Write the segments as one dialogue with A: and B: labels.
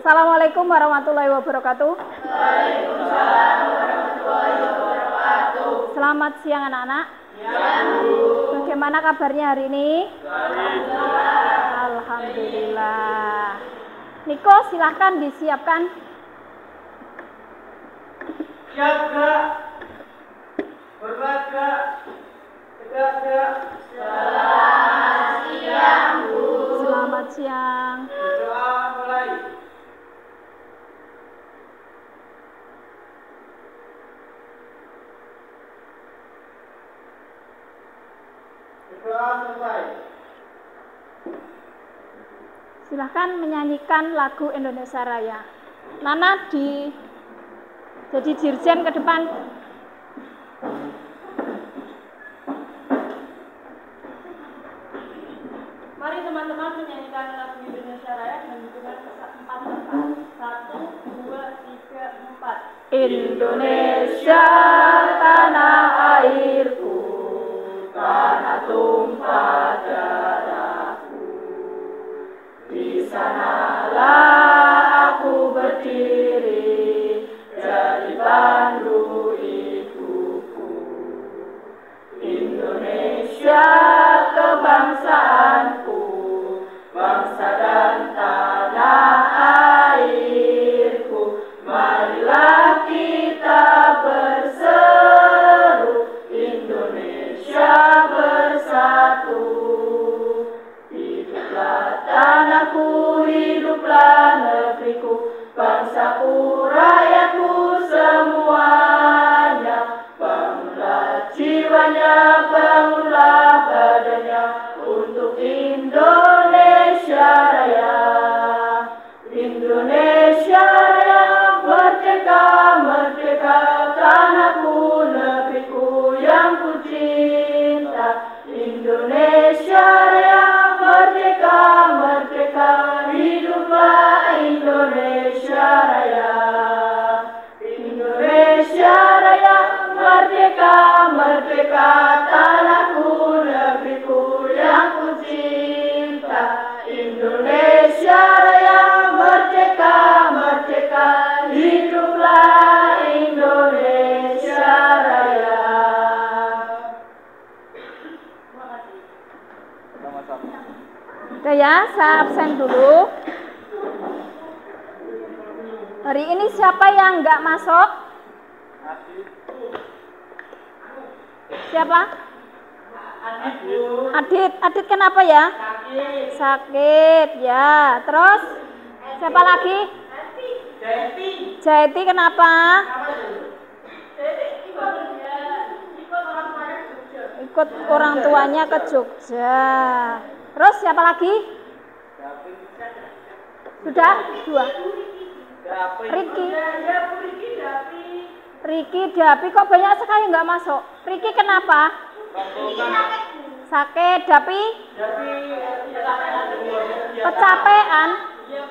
A: Assalamualaikum warahmatullahi wabarakatuh.
B: Waalaikumsalam warahmatullahi wabarakatuh.
A: Selamat siang anak-anak. Bagaimana kabarnya hari ini? Alhamdulillah. Niko, silahkan disiapkan.
B: Siap Kak. Hormat Kak. Tegak Kak. Selamat siang Bu.
A: Selamat siang.
B: Berdoa mulai. Berdoa selesai.
A: Silahkan menyanyikan lagu Indonesia Raya. Nana jadi dirjen ke depan. Mari teman-teman menyanyikan lagu Indonesia Raya dengan hitungan 4 1, 2, 3, 4. Indonesia tanah airku, tanah tumpah darahku. Di sanalah aku berdiri, jadi pandu hidupku. Indonesia kebangsaanku, bangsa dan tanah airku. Marilah kita berseru, Indonesia bersatu. Hiduplah tanahku, hiduplah negeriku, bangsaku, rakyatku semuanya. Bangunlah jiwanya, bangunlah badannya untuk Indonesia Raya. Indonesia Raya, merdeka, merdeka, tanahku, negeriku yang ku cinta. Indonesia Raya, merdeka, merdeka, hiduplah Indonesia Raya. Indonesia Raya, merdeka, merdeka, tanahku, negeriku yang ku cinta. Indonesia Raya, merdeka, merdeka, hiduplah Indonesia Raya. Oke ya, saya absen dulu. Hari ini siapa yang nggak masuk? Siapa? Adit. Adit kenapa ya? Sakit ya. Terus siapa lagi? Jaiti kenapa? Ikut orang tuanya ke Jogja. Terus siapa lagi? Sudah? 2. Riki, Dapi kok banyak sekali nggak masuk? Riki kenapa? Sakit, Dapi? Kecapean?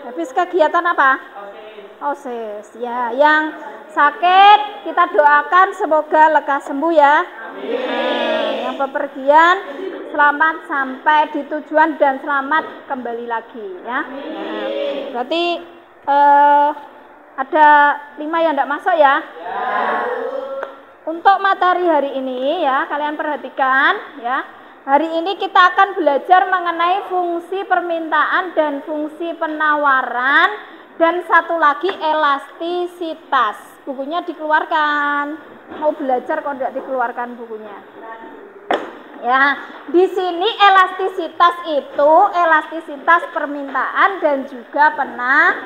A: Habis kegiatan apa? OSIS. Ya, yang sakit kita doakan semoga lekas sembuh ya. Yang bepergian selamat sampai di tujuan dan selamat kembali lagi ya. Berarti ada 5 yang tidak masuk ya. Untuk materi hari ini ya, kalian perhatikan ya. Hari ini kita akan belajar mengenai fungsi permintaan dan fungsi penawaran, dan satu lagi elastisitas. Bukunya dikeluarkan. Mau belajar kok tidak dikeluarkan bukunya. Ya, di sini elastisitas itu elastisitas permintaan dan juga penawaran.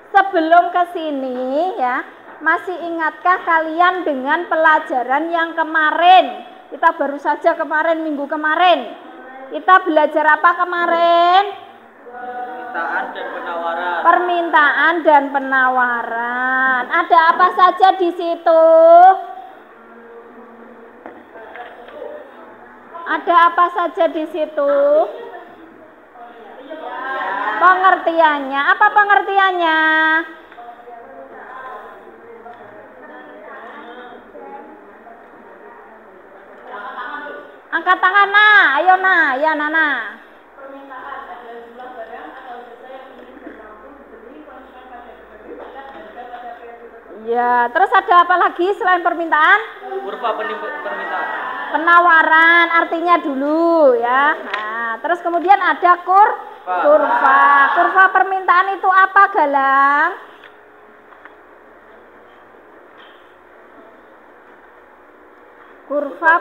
A: Sebelum ke sini ya, masih ingatkah kalian dengan pelajaran yang kemarin? Kita baru saja kemarin, minggu kemarin. Kita belajar apa kemarin?
B: Permintaan dan penawaran.
A: Permintaan dan penawaran. Ada apa saja di situ? Ada apa saja di situ? Pengertiannya. Apa pengertiannya? Angkat tangan nah, ayo nah, ya Nana. Permintaan adalah jumlah barang atau jasa yang Ya, terus ada apa lagi selain permintaan?
B: Kurva permintaan.
A: Penawaran artinya dulu ya. Nah, terus kemudian ada kurva. Kurva permintaan itu apa, Galang? Kurva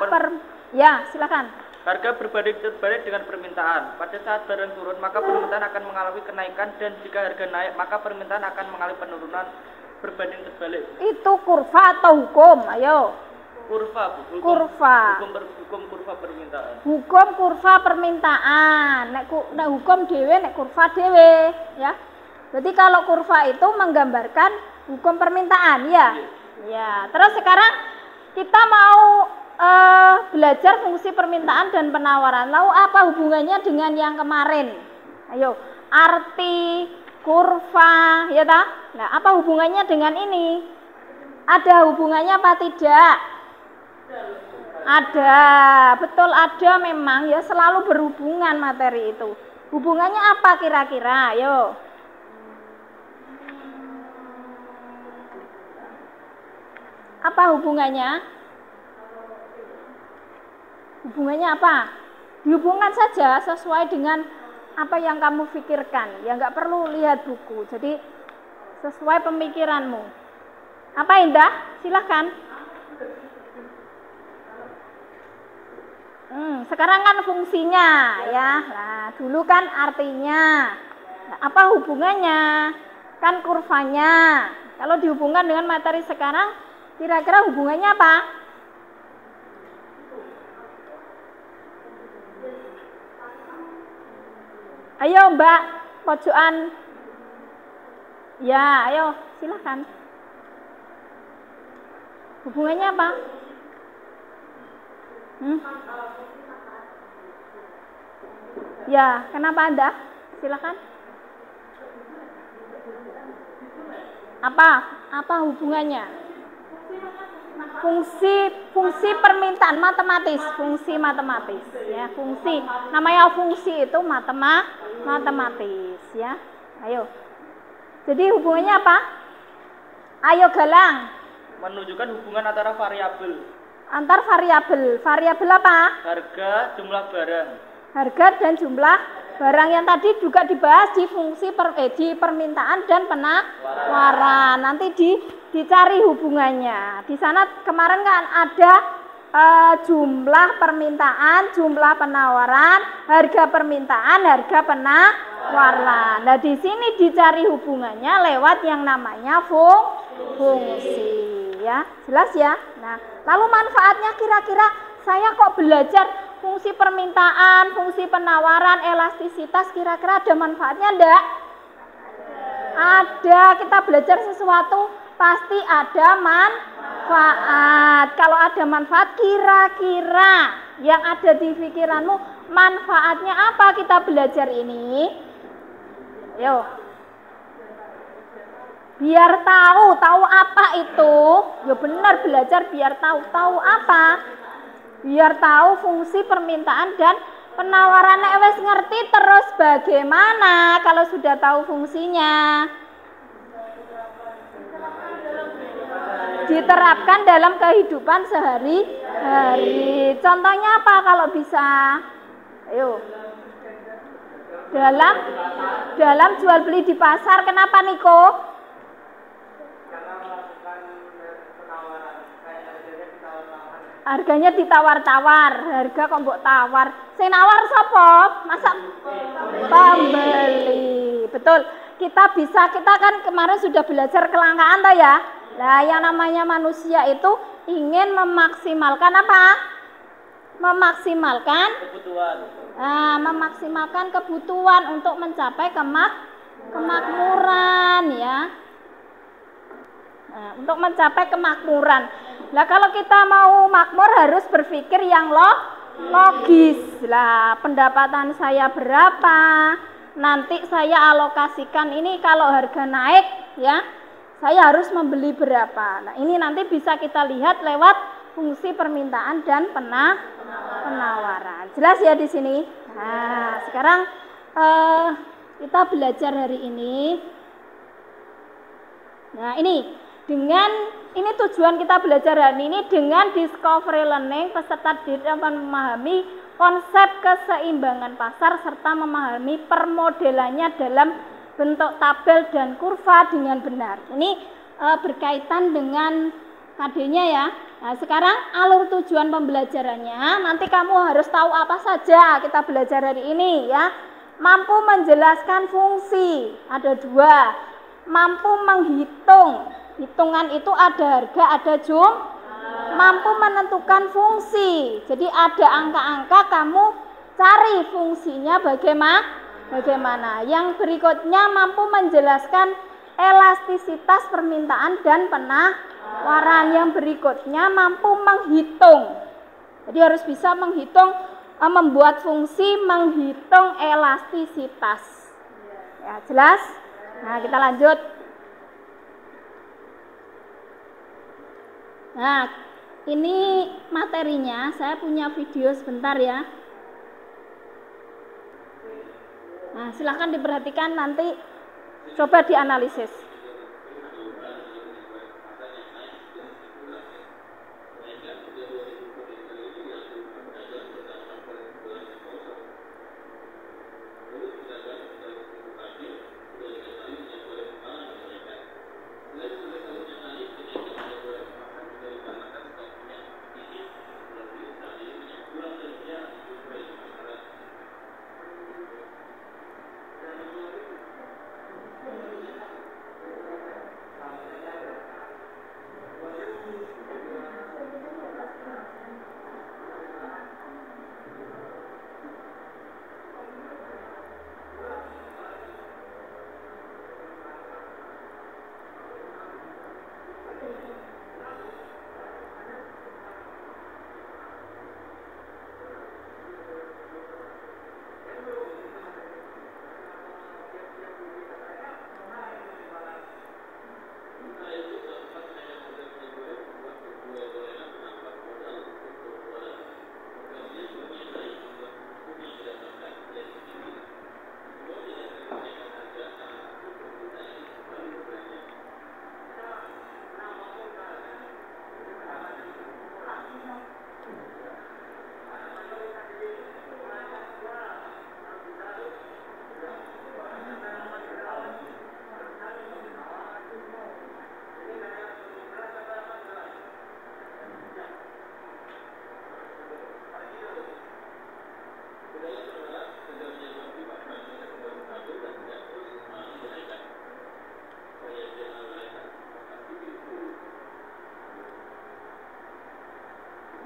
A: ya, silakan.
B: Harga berbanding terbalik dengan permintaan. Pada saat barang turun, maka permintaan akan mengalami kenaikan, dan jika harga naik, maka permintaan akan mengalami penurunan berbanding terbalik. Itu
A: kurva atau hukum? Ayo.
B: Kurva, Bu. Hukum kurva permintaan. Hukum
A: kurva permintaan. Nek hukum dewe, nek kurva dewe, ya. Jadi kalau kurva itu menggambarkan hukum permintaan, ya. Ya. Terus sekarang kita mau belajar fungsi permintaan dan penawaran. Lalu apa hubungannya dengan yang kemarin? Ayo, arti kurva, ya tak? Nah, apa hubungannya dengan ini? Ada hubungannya apa tidak? Ada, betul ada memang ya, selalu berhubungan materi itu. Hubungannya apa kira-kira? Ayo. Apa hubungannya? Hubungannya apa? Dihubungkan saja sesuai dengan apa yang kamu pikirkan. Ya nggak perlu lihat buku. Jadi sesuai pemikiranmu. Apa Indah? Silahkan. Sekarang kan fungsinya ya. Nah, dulu kan artinya. Nah, apa hubungannya? Kan kurvanya. Kalau dihubungkan dengan materi sekarang, kira-kira hubungannya apa? Ayo Mbak, pojokan. Ya, ayo silakan. Hubungannya apa? Ya, kenapa Anda? Silakan. Apa hubungannya? Fungsi permintaan matematis, fungsi matematis ya, fungsi. Namanya fungsi itu matematis ya. Ayo. Jadi hubungannya apa? Ayo Galang.
B: Menunjukkan hubungan antara variabel.
A: Antar variabel. Variabel apa?
B: Harga, jumlah barang.
A: Harga dan jumlah barang yang tadi juga dibahas di fungsi di permintaan dan penawaran. Nanti dicari hubungannya. Di sana kemarin kan ada jumlah permintaan, jumlah penawaran, harga permintaan, harga penawaran. Nah, di sini dicari hubungannya lewat yang namanya fungsi ya. Jelas ya? Nah, lalu manfaatnya kira-kira saya kok belajar fungsi permintaan, fungsi penawaran, elastisitas, kira-kira ada manfaatnya enggak? Ada. Kita belajar sesuatu pasti ada manfaat. Kalau ada manfaat, kira-kira yang ada di pikiranmu manfaatnya apa kita belajar ini? Yo. Biar tahu apa itu. Ya benar, belajar biar tahu apa? Biar tahu fungsi permintaan dan penawaran. Nek wis ngerti terus bagaimana kalau sudah tahu fungsinya? Diterapkan dalam kehidupan sehari-hari. Contohnya apa kalau bisa? Ayo. Dalam jual beli di pasar, kenapa Niko? Harganya ditawar-tawar, harga kok mbok tawar. Sing nawar sapa? Masa pembeli. Betul. Kita kan kemarin sudah belajar kelangkaan toh ya. Nah, yang namanya manusia itu ingin memaksimalkan apa? Memaksimalkan kebutuhan. Memaksimalkan kebutuhan untuk mencapai kemakmuran ya. Nah, untuk mencapai kemakmuran. Nah, kalau kita mau makmur harus berpikir yang logis. Lah, pendapatan saya berapa? Nanti saya alokasikan ini kalau harga naik ya, saya harus membeli berapa. Nah, ini nanti bisa kita lihat lewat fungsi permintaan dan penawaran. Jelas ya di sini? Nah, sekarang kita belajar hari ini. Nah, ini Dengan ini tujuan kita belajar hari ini, dengan discovery learning peserta didik dapat memahami konsep keseimbangan pasar serta memahami permodelannya dalam bentuk tabel dan kurva dengan benar. Ini berkaitan dengan KD-nya ya. Nah, sekarang alur tujuan pembelajarannya, nanti kamu harus tahu apa saja kita belajar hari ini ya. Mampu menjelaskan fungsi, ada 2. Mampu menghitung, hitungan itu ada harga, ada mampu menentukan fungsi. Jadi ada angka-angka, kamu cari fungsinya bagaimana. Yang berikutnya mampu menjelaskan elastisitas permintaan dan penawaran. Yang berikutnya mampu menghitung. Jadi harus bisa menghitung, membuat fungsi menghitung elastisitas. Ya, jelas? Nah, kita lanjut. Nah, ini materinya, saya punya video sebentar ya. Nah, silahkan diperhatikan, nanti coba dianalisis.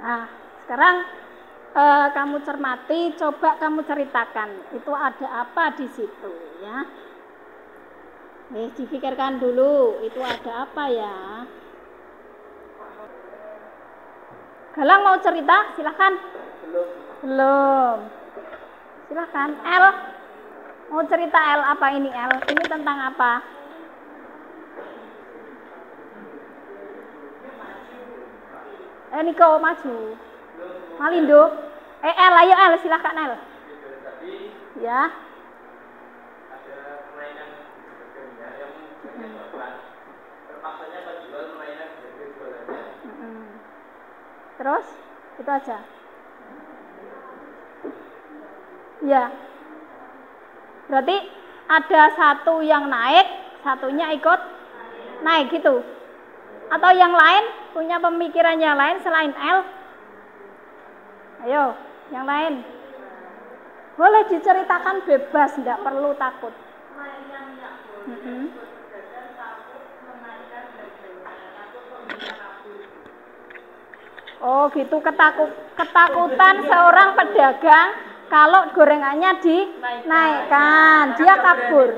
A: Nah, sekarang kamu cermati, coba kamu ceritakan itu ada apa di situ ya. Dipikirkan dulu itu ada apa ya. Galang mau cerita, silahkan. Belum. Silahkan. L mau cerita L, apa ini L? Ini tentang apa? Niko maju. Malindo. L, ayo L, silahkan L. Ya.
B: Ada permainan yang terpaksanya penjual mainan dari jualannya.
A: Terus itu aja. Ya. Berarti ada satu yang naik, satunya ikut naik gitu. Atau yang lain punya pemikiran yang lain selain L? Ayo, yang lain. Boleh diceritakan bebas, tidak perlu takut. Oh gitu, ketakutan seorang pedagang kalau gorengannya dinaikkan, dia kabur.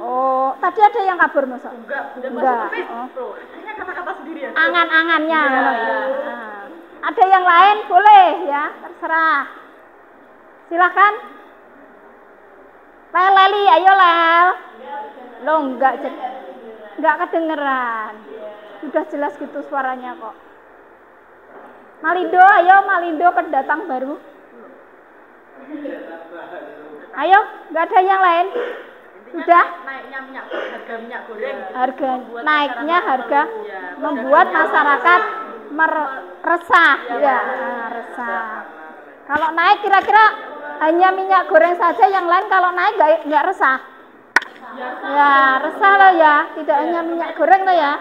A: Oh, tadi ada yang kabur masa? Enggak. Oh.
B: Hanya kata-kata sendiri ya.
A: Angan-angannya. Ya. Nah. Ada yang lain boleh ya, terserah. Silakan. Leli, ayo Lel. Lo enggak kedengeran. Sudah jelas gitu suaranya kok. Malindo, ayo Malindo pendatang baru. Ayo, enggak ada yang lain. Sudah?
C: Naiknya harga minyak goreng.
A: Naiknya harga membuat masyarakat resah. Ya, resah. Kalau naik kira-kira hanya minyak goreng saja, yang lain kalau naik nggak resah. Ya, resah loh ya, tidak hanya minyak goreng loh ya.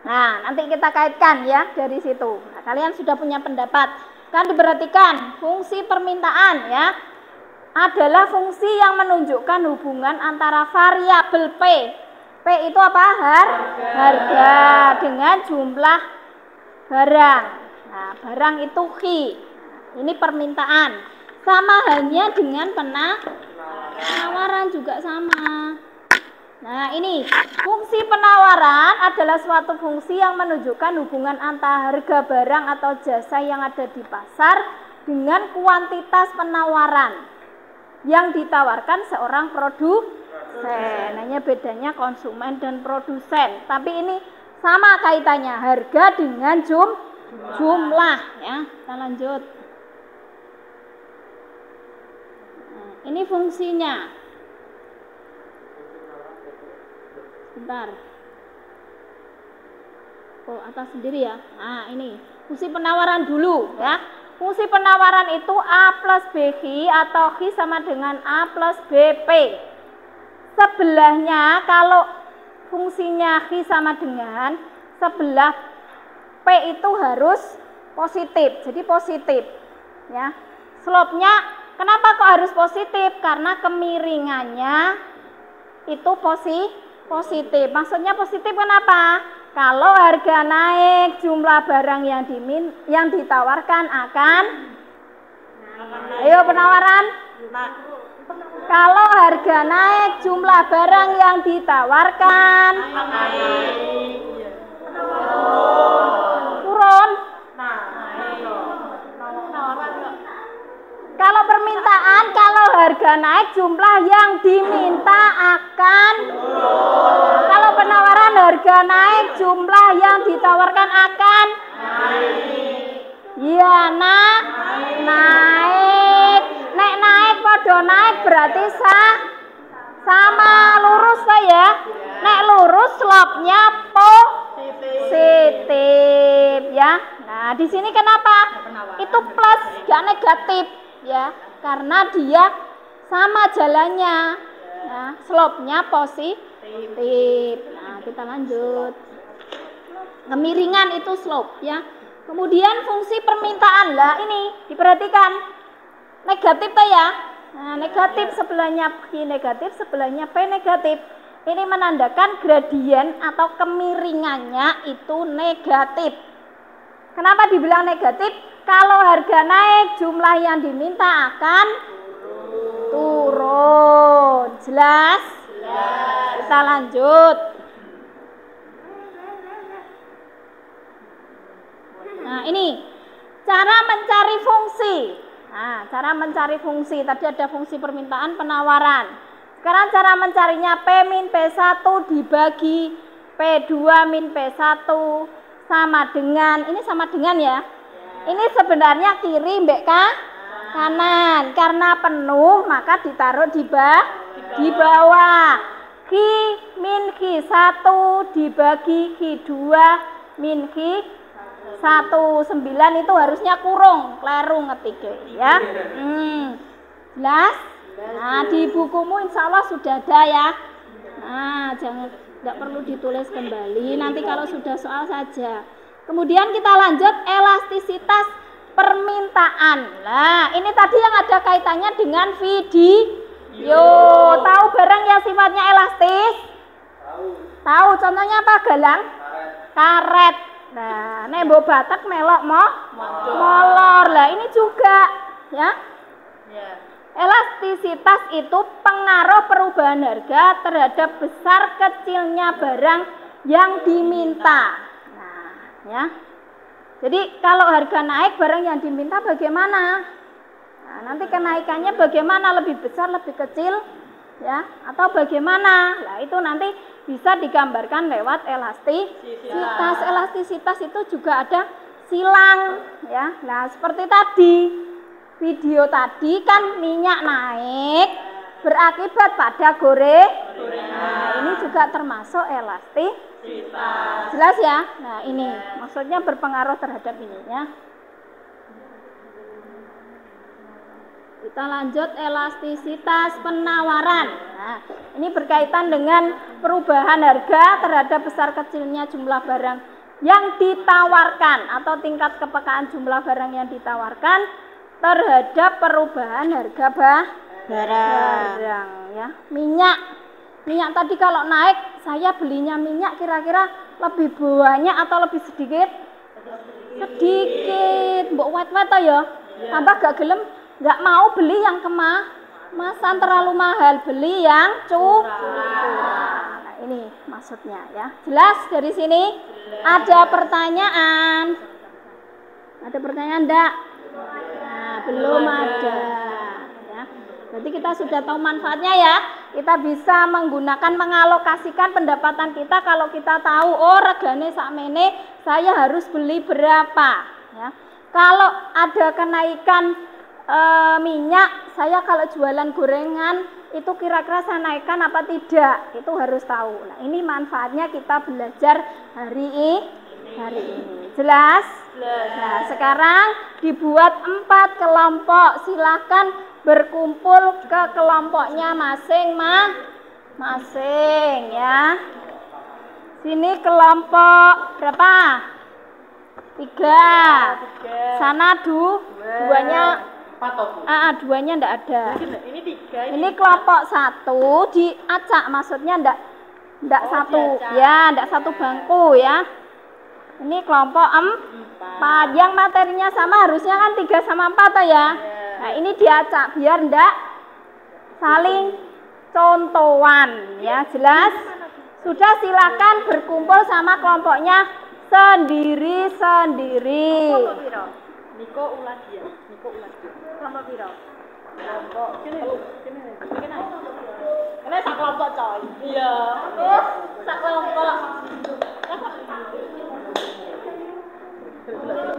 A: Nah, nanti kita kaitkan ya dari situ. Nah, kalian sudah punya pendapat. Kan diperhatikan, fungsi permintaan ya adalah fungsi yang menunjukkan hubungan antara variabel P. P itu apa? Harga dengan jumlah barang. Nah, barang itu Q. Ini permintaan. Sama halnya dengan penawaran juga sama. Nah, ini fungsi penawaran adalah suatu fungsi yang menunjukkan hubungan antara harga barang atau jasa yang ada di pasar dengan kuantitas penawaran yang ditawarkan seorang produsen. Hanya bedanya konsumen dan produsen. Tapi ini sama kaitannya, harga dengan jumlah ya. Kita lanjut. Nah, ini fungsinya. Bentar. Oh, atas sendiri ya. Nah, ini fungsi penawaran dulu ya. Fungsi penawaran itu A plus BQ atau Q sama dengan A plus BP. Sebelahnya kalau fungsinya Q sama dengan sebelah P itu harus positif. Jadi positif ya. Slope-nya kenapa kok harus positif? Karena kemiringannya itu positif. Maksudnya positif kenapa? Kalau harga naik, jumlah barang yang ditawarkan akan ayo penawaran. Kalau harga naik, jumlah barang yang ditawarkan turun. Kalau permintaan, kalau harga naik, jumlah yang diminta akan kalau penawaran harga naik, jumlah yang ditawarkan akan ya naik. Naik podo naik berarti sama lurus ya. Nek lurus slope-nya positif ya. Nah, di sini kenapa? Itu plus, gak negatif ya. Karena dia sama jalannya. Ya, slope-nya positif. Nah, kita lanjut. Kemiringan itu slope ya. Kemudian fungsi permintaan lah ini diperhatikan. Negatif tuh ya. Nah, negatif sebelahnya Q negatif, sebelahnya P negatif. Ini menandakan gradien atau kemiringannya itu negatif. Kenapa dibilang negatif? Kalau harga naik, jumlah yang diminta akan turun. Jelas? Kita lanjut. Nah, ini cara mencari fungsi. Nah, cara mencari fungsi. Tadi ada fungsi permintaan, penawaran. Sekarang cara mencarinya P min P1 dibagi P2 min P1 sama dengan, ini sama dengan ya. Ini sebenarnya kiri mbak kanan. Karena penuh maka ditaruh di bawah. Q min Q1 dibagi Q2 min Q1. 9 itu harusnya kurung, kleru ngetiknya ya. Jelas? Nah, di bukumu insya Allah sudah ada ya. Nah, tidak perlu ditulis kembali, nanti kalau sudah soal saja. Kemudian kita lanjut elastisitas permintaan. Nah, ini tadi yang ada kaitannya dengan video. Tahu barang yang sifatnya elastis? Tahu, contohnya apa? Galang? Karet. Nah, nebo batak melok molor. Lah ini juga ya. Elastisitas itu pengaruh perubahan harga terhadap besar kecilnya barang yang diminta. Nah, ya. Jadi kalau harga naik, barang yang diminta bagaimana? Nah, nanti kenaikannya bagaimana? Lebih besar, lebih kecil, ya? Atau bagaimana? Nah, itu nanti bisa digambarkan lewat elastisitas. Elastisitas itu juga ada silang, ya. Nah, seperti tadi video tadi kan minyak naik, berakibat pada Nah, ini juga termasuk elastisitas. Jelas ya? Nah, ini maksudnya berpengaruh terhadap ini ya. Kita lanjut elastisitas penawaran. Nah, ini berkaitan dengan perubahan harga terhadap besar kecilnya jumlah barang yang ditawarkan atau tingkat kepekaan jumlah barang yang ditawarkan terhadap perubahan harga barang ya. Minyak tadi kalau naik, saya belinya minyak kira-kira lebih banyak atau lebih sedikit? Sedikit. Mbok wet-wet ya. Tambah gak gelem, nggak mau beli yang kemasan terlalu mahal, beli yang curah. Nah, ini maksudnya ya. Jelas dari sini? Ada pertanyaan? Ada pertanyaan enggak? Nah, belum ada. Ya. Berarti kita sudah tahu manfaatnya ya. Kita bisa menggunakan mengalokasikan pendapatan kita kalau kita tahu oh regane sakmene saya harus beli berapa ya. Kalau ada kenaikan minyak, saya kalau jualan gorengan itu kira-kira saya naikkan apa tidak, itu harus tahu. Nah, ini manfaatnya kita belajar hari ini. Jelas? Nah, sekarang dibuat 4 kelompok. Silakan berkumpul ke kelompoknya masing-masing ya. Sini kelompok berapa? 3. Sana duanya duanya ndak ada.
C: Ini 3.
A: Ini kelompok 1 diacak, maksudnya ndak satu ya, ndak satu bangku ya. Ini kelompok 4 yang materinya sama, harusnya kan 3 sama 4 ya. Nah, ini diacak biar ndak saling contohan ya. Jelas? Sudah, silakan berkumpul sama kelompoknya sendiri-sendiri.
C: Niko Uladia. Kelompok piro? Kelompok Ini sak kelompok coy. Iya. Sak kelompok.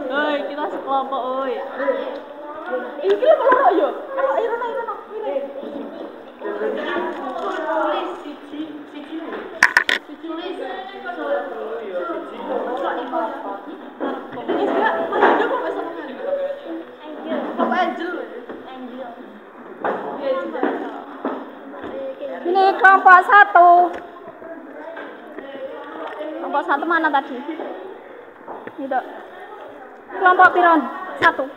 C: Oi, kita sekelompok oi. Iki lho loro yo. Ayo rono.
A: Ini kelompok 1. Kelompok 1 mana tadi? Ini dok. Kelompok piron? 1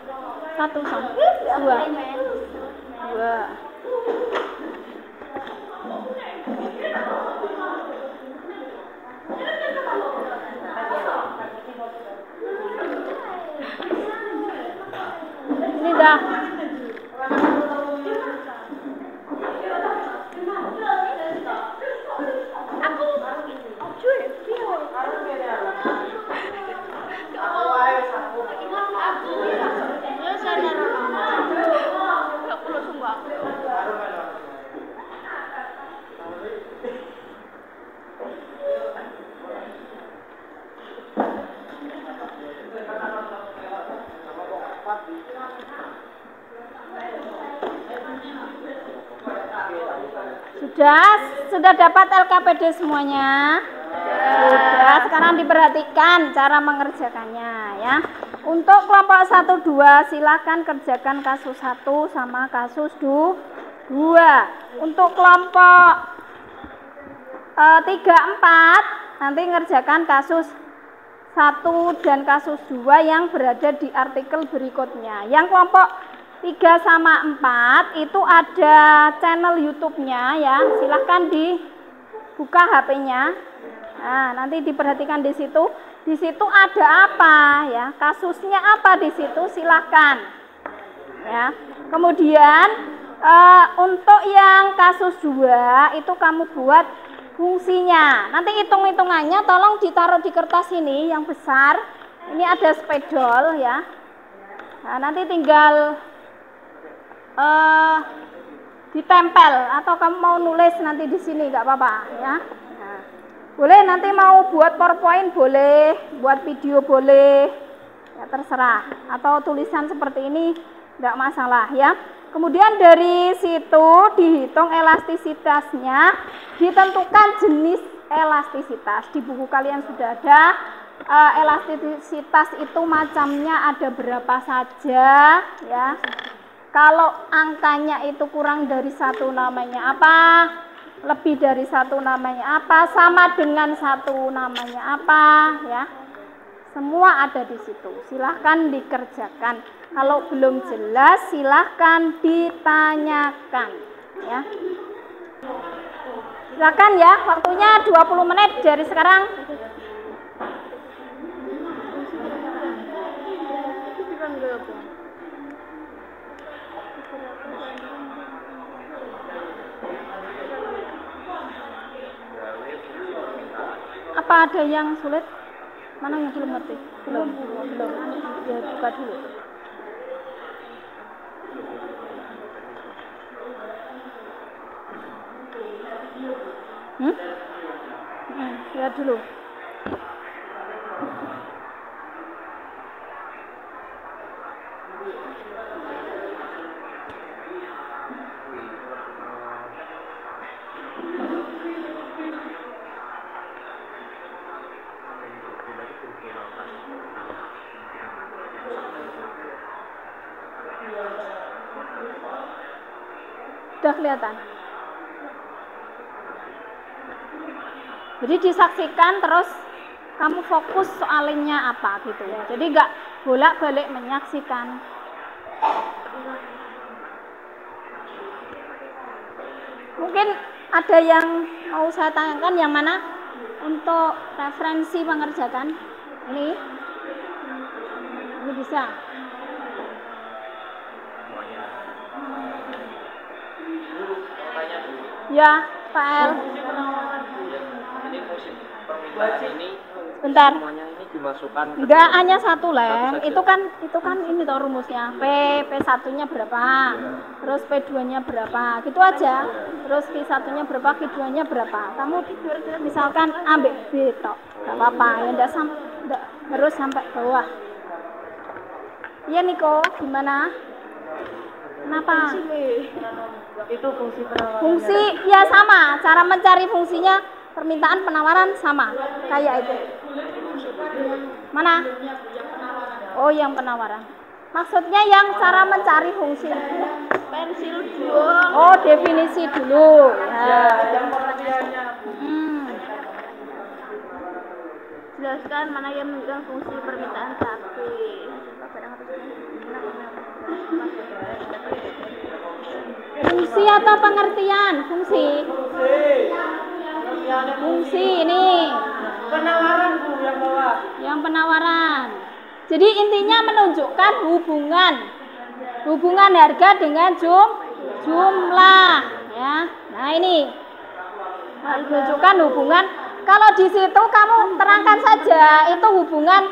A: sama 2. Ini dah. Sudah dapat LKPD semuanya? Sudah. Sekarang diperhatikan cara mengerjakannya ya. Untuk kelompok 1 2 silakan kerjakan kasus 1 sama kasus 2. Untuk kelompok 3 4 nanti ngerjakan kasus 1 dan kasus 2 yang berada di artikel berikutnya. Yang kelompok 3 sama 4 itu ada channel YouTube-nya ya. Silahkan dibuka HP-nya. Nah, nanti diperhatikan di situ. Di situ ada apa ya? Kasusnya apa di situ? Silahkan. Ya. Kemudian untuk yang kasus 2 itu kamu buat fungsinya. Nanti hitung-hitungannya tolong ditaruh di kertas ini yang besar. Ini ada spidol ya. Nah, nanti tinggal ditempel atau kamu mau nulis nanti di sini nggak apa-apa ya. Nah, boleh nanti mau buat PowerPoint boleh, buat video boleh, ya terserah. Atau tulisan seperti ini nggak masalah ya. Kemudian dari situ dihitung elastisitasnya, ditentukan jenis elastisitas. Di buku kalian sudah ada elastisitas itu macamnya ada berapa saja ya. Kalau angkanya itu kurang dari 1 namanya apa? Lebih dari 1 namanya apa? Sama dengan 1 namanya apa ya? Semua ada di situ. Silahkan dikerjakan. Kalau belum jelas silahkan ditanyakan ya. Silahkan ya, waktunya 20 menit dari sekarang. Apa ada yang sulit? Mana yang belum ngerti? Belum. Ya, buka dulu. Lihat dulu. Sudah kelihatan? Jadi disaksikan terus kamu fokus soalnya apa gitu. Jadi nggak bolak-balik menyaksikan. Mungkin ada yang mau saya tanyakan, yang mana untuk referensi mengerjakan ini bisa. Ya, Pak El.
B: Ini fungsi permintaan ini
A: Bentar.
B: semuanya ini dimasukkan ke
A: Enggak, hanya satu Leng. Itu kan ini toh rumusnya. P1-nya berapa? Terus P2-nya berapa? Gitu aja. Terus Q1-nya berapa, Q2-nya berapa? Kamu misalkan ambil B toh. Enggak apa-apa, ya enggak harus sampai bawah. Iya Niko, gimana? Kenapa?
C: Itu fungsi penawaran.
A: Fungsi ya sama, cara mencari fungsinya permintaan penawaran sama kayak itu. Mana? Oh, yang penawaran. Maksudnya yang cara mencari fungsi.
C: Pensil dong.
A: Oh, definisi dulu.
C: Ya, yang pengertiannya. Jelaskan mana yang menunjukkan fungsi permintaan sapi.
A: Fungsi atau pengertian? Fungsi. Fungsi ini.
C: Penawaran Bu yang bawah.
A: Yang penawaran. Jadi intinya menunjukkan hubungan harga dengan jumlah ya. Nah, ini menunjukkan hubungan. Kalau di situ kamu terangkan saja itu hubungan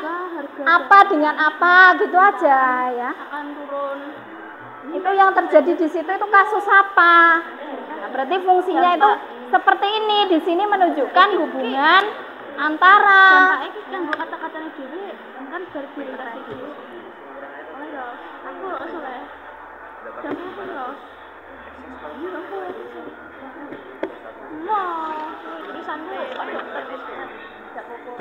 A: apa dengan apa gitu aja ya.
C: Akan turun.
A: Itu yang terjadi di situ itu kasus apa? Nah, berarti fungsinya itu seperti ini. Di sini menunjukkan hubungan antara.
C: Yang gua kata-katanya dulu kan berverifikasi. Oleh ya, aku oleh. Jam apa ya? Iya aku. Wah, tulisanmu kok dokter tidak apa-apa.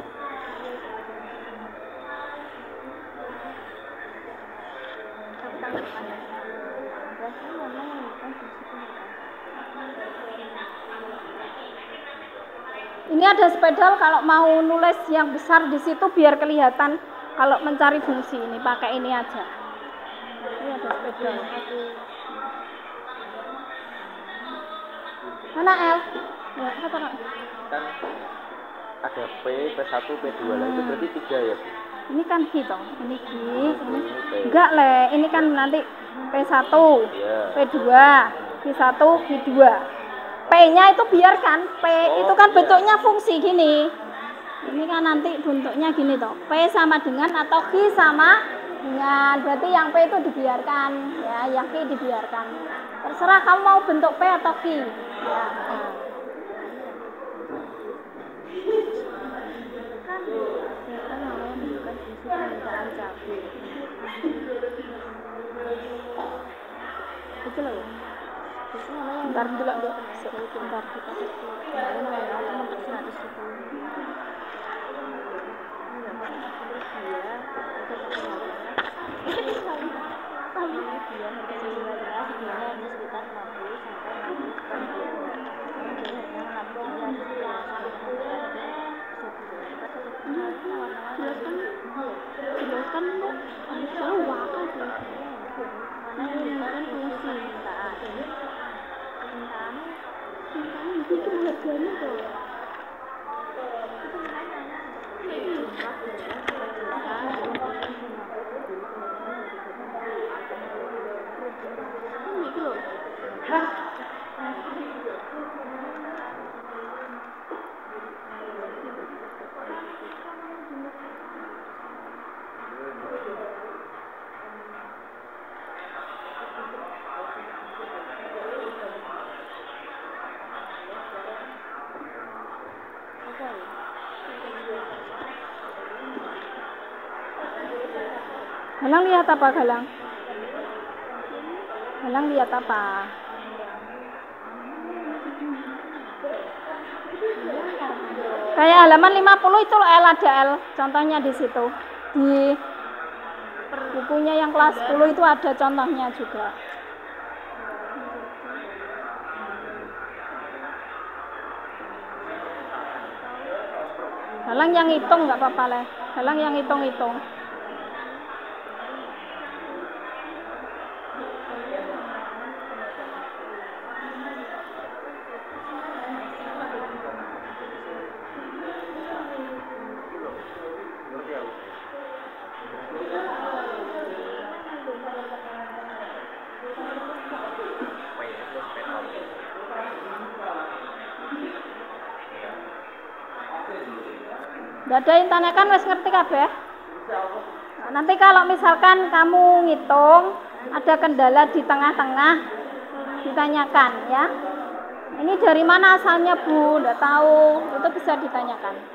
A: Ini ada spedal kalau mau nulis yang besar di situ biar kelihatan kalau mencari fungsi ini pakai ini aja. Ini ada spedal. Mana L? Ya, apa nak?
B: kan ada P1, P2 lah, itu berarti 3 ya Bu?
A: Ini kan Q toh, ini Q, ini enggak le, ini kan nanti P1, P2, Q1, Q2. P-nya itu biarkan, P itu kan bentuknya fungsi gini. Ini kan nanti bentuknya gini toh, P sama dengan atau Q sama dengan, berarti yang P itu dibiarkan, ya, yang Q dibiarkan. Terserah kamu mau bentuk P atau Q. Ya.
C: iki lho.
A: Bentar dulu, Mbak. Sebentar kita.
C: Jelaskan Mbak. Soalnya wakil sih. Mana yang diberikan fungsi permintaan itu cuma harganya kok. Ini loh.
A: Galang lihat apa, Galang? Galang lihat apa? Kayak halaman 50 itu loh, L ada L. Contohnya di situ. Di bukunya yang kelas 10 itu ada contohnya juga. Galang yang hitung nggak apa-apa leh. Galang yang hitung-hitung. Gak ada yang tanyakan, wes ngerti kabeh. Nah, nanti kalau misalkan kamu ngitung ada kendala di tengah-tengah, ditanyakan ya. Ini dari mana asalnya Bu? Nggak tahu, itu bisa ditanyakan.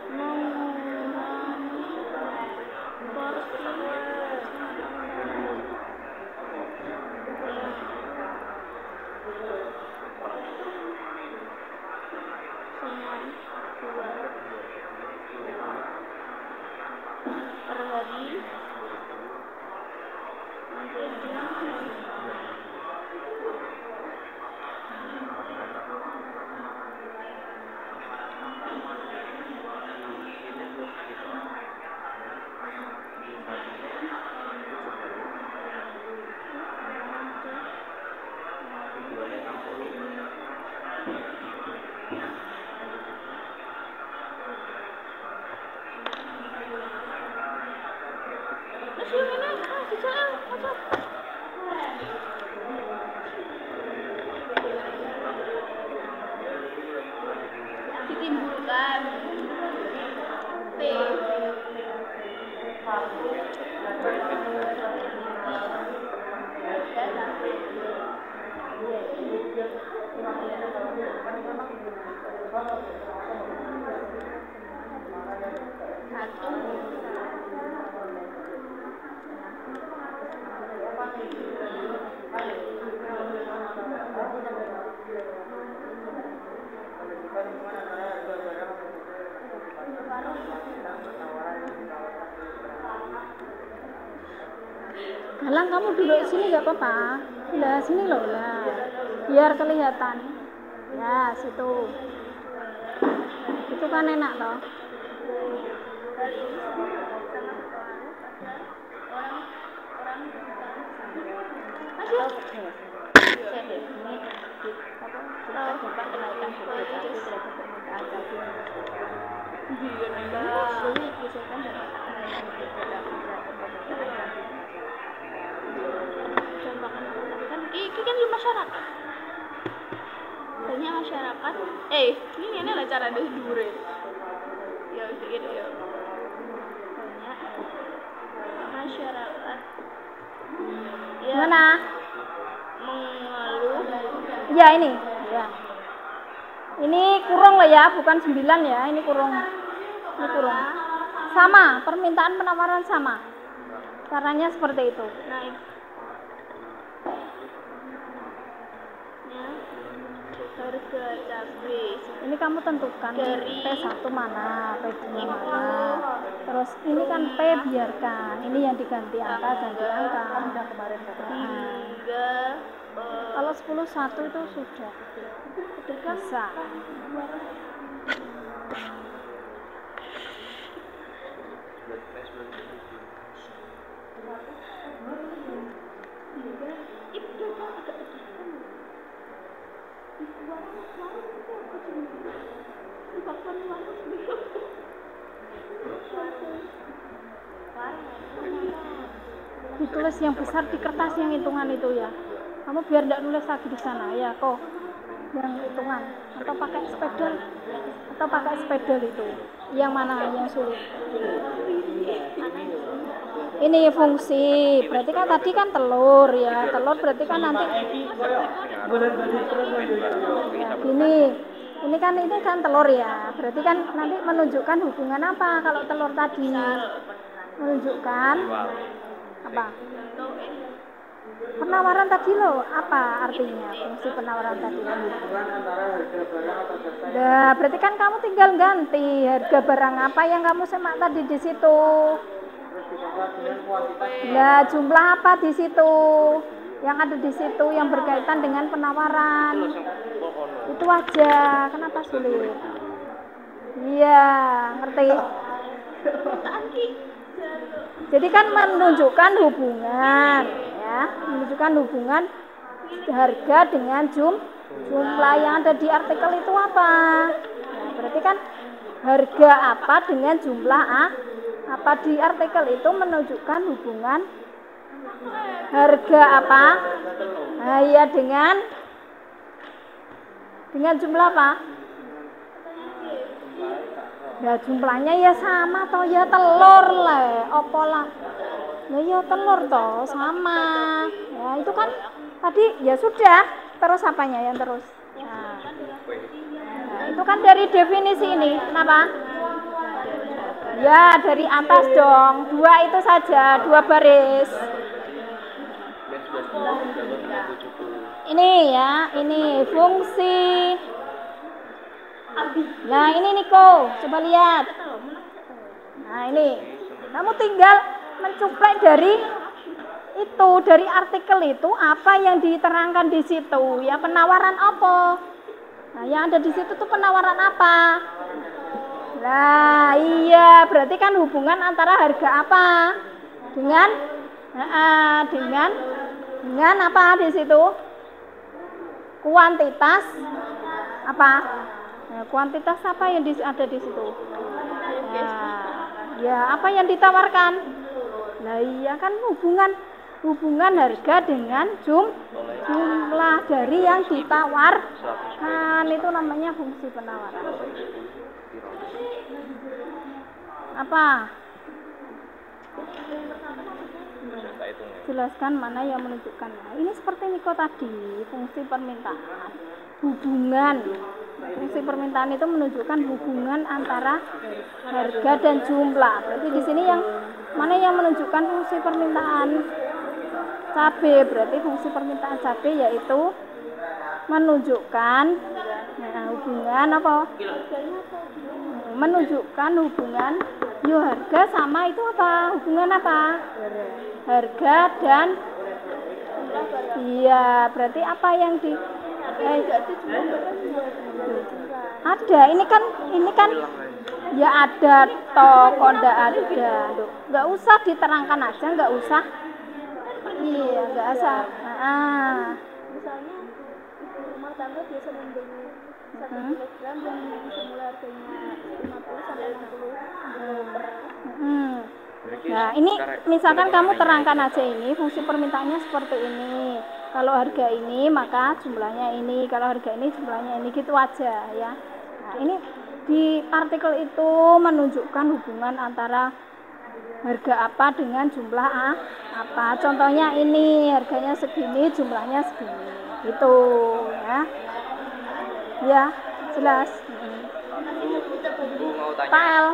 C: Ditimbulkan P satu
A: Galang, kamu duduk sini gak apa-apa. Lah sini loh lah, biar kelihatan. Ya situ. Itu kan enak toh.
C: Ini kan di masyarakat. Banyak masyarakat. Ini lah cara dari dure. Ya gitu ya. Banyak masyarakat. Ya,
A: Mana?
C: mengeluh.
A: Ya ini. Ya. Ini kurung loh ya, bukan 9 ya. Ini kurung. Ini kurung. Sama, permintaan penawaran sama. Caranya seperti itu.
C: Nah, harga cabai
A: Ini kamu tentukan
C: Dari
A: P1 mana, P2 mana. Terus ini kan P biarkan. Ini yang diganti angka ganti angka.
C: hingga
A: Kalau 10 1 itu sudah bisa. Ditulis yang besar di kertas yang hitungan itu ya. Kamu biar tidak nulis lagi di sana ya kok. Yang hitungan atau pakai spedol itu. Yang mana yang sulit? Ini fungsi. Berarti kan tadi kan telur ya. Telur berarti kan nanti ini kan telur ya. Berarti kan nanti menunjukkan hubungan apa kalau telur tadi? Menunjukkan apa? Penawaran tadi loh, apa artinya fungsi penawaran tadi? Nah, berarti kan kamu tinggal ganti harga barang apa yang kamu semak tadi di situ. Nah, jumlah apa di situ? Yang ada di situ yang berkaitan dengan penawaran. Itu aja. Kenapa sulit? Iya, ngerti? Jadi kan menunjukkan hubungan, ya, menunjukkan hubungan harga dengan jumlah yang ada di artikel itu apa? Nah, berarti kan harga apa dengan jumlah apa di artikel itu menunjukkan hubungan harga apa? Nah, ya dengan jumlah apa? Ya jumlahnya ya sama toh ya telur lah, opo lah. Ya telur toh sama. Ya itu kan tadi ya sudah. Terus apanya yang terus? Nah, itu kan dari definisi ini. Kenapa? Ya dari atas dong. 2 itu saja, 2 baris. Ini ya, ini fungsi. Nah ini Niko, coba lihat. Nah ini, kamu tinggal mencuplek dari itu, dari artikel itu apa yang diterangkan di situ. Ya penawaran apa? Nah yang ada di situ tuh penawaran apa? Nah iya, berarti kan hubungan antara harga apa dengan apa di situ? Kuantitas apa? Nah, kuantitas apa yang ada di situ? Nah, ya apa yang ditawarkan? Nah iya kan hubungan harga dengan jumlah dari yang ditawarkan, itu namanya fungsi penawaran. Apa? Jelaskan mana yang menunjukkan. Nah, ini seperti Niko tadi, fungsi permintaan. Fungsi permintaan itu menunjukkan hubungan antara harga dan jumlah. Berarti di sini yang mana yang menunjukkan fungsi permintaan? Cabai. Berarti fungsi permintaan cabai yaitu menunjukkan hubungan apa? Menunjukkan hubungan harga sama itu apa? Hubungan apa? Harga dan iya, berarti apa yang di ada, ini kan ya ada toh, kok ndak ada. Nggak usah diterangkan aja, nggak usah. Iya, nggak usah.
C: Misalnya ibu rumah tangga biasa membeli 1 kilogram dan semula harganya 50 sampai 60
A: Nah ini misalkan kamu terangkan aja ini fungsi permintaannya seperti ini. Kalau harga ini maka jumlahnya ini, kalau harga ini jumlahnya ini, gitu aja ya. Nah ini di artikel itu menunjukkan hubungan antara harga apa dengan jumlah apa. Contohnya ini harganya segini, jumlahnya segini, gitu ya. Ya jelas.
B: Bu mau tanya.
A: Pak El.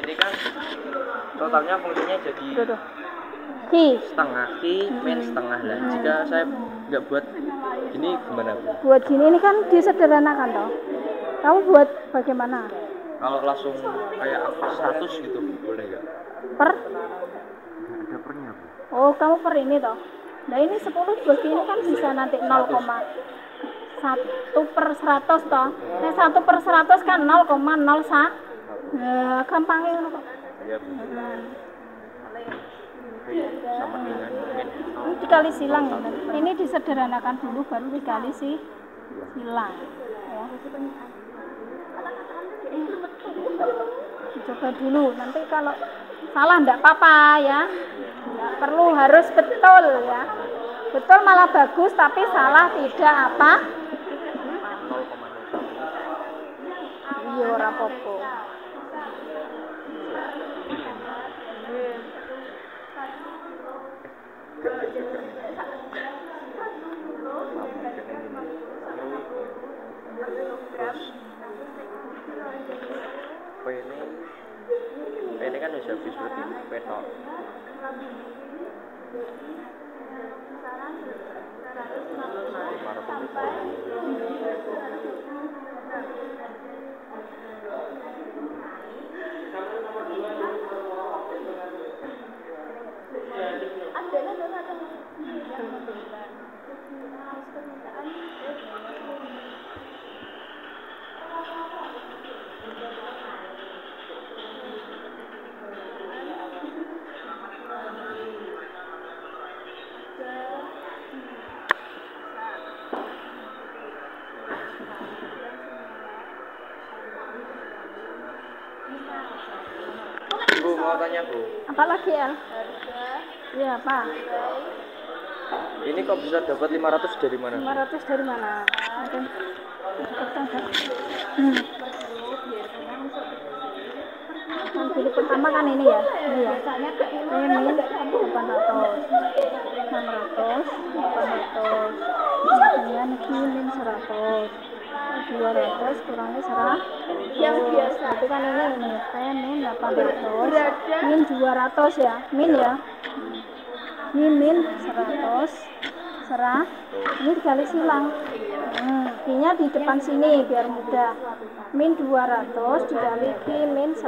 B: Ini kan totalnya fungsinya jadi
A: Ki.
B: setengah Ki min setengah lah. Jika saya nggak buat ini gimana Bu?
A: Buat gini ini kan disederhanakan toh. Kamu buat bagaimana?
B: Kalau langsung kayak 100 gitu boleh nggak?
A: Per?
B: Ada pernya Bu.
A: Oh, kamu per ini toh. Nah ini 10 bagi ini kan bisa nanti 0,1 per 100 toh. Nah 1 per 100 kan 0,01. Gampangnya ngono kok.
B: Iya Bu. Sama dengan min
A: Ini dikali silang ya. Ini disederhanakan dulu baru dikali silang. Ya. Dicoba dulu. Nanti kalau salah enggak apa-apa ya. Enggak perlu harus betul ya. Betul malah bagus tapi salah tidak apa?
B: 0,01.
A: Iya ora apa-apa.
B: P ini kan sudah habis berarti P tok. Bu mau tanya Bu,
A: Apa lagi ya? Iya, apa?
B: ini kok bisa dapat 500 dari mana?
A: 500 dari mana? Oke. Yang pilih pertama kan ini ya. Ini ya. Ini 800. 600, 800. Kemudian min 100. 200 kurangi 100. Yang biasa. Itu kan ini. Min 800. Min 200 ya. Min ya. Min 100 serah ini dikali silang. Q-nya di depan sini biar mudah. Min 200 dikali Q min 100.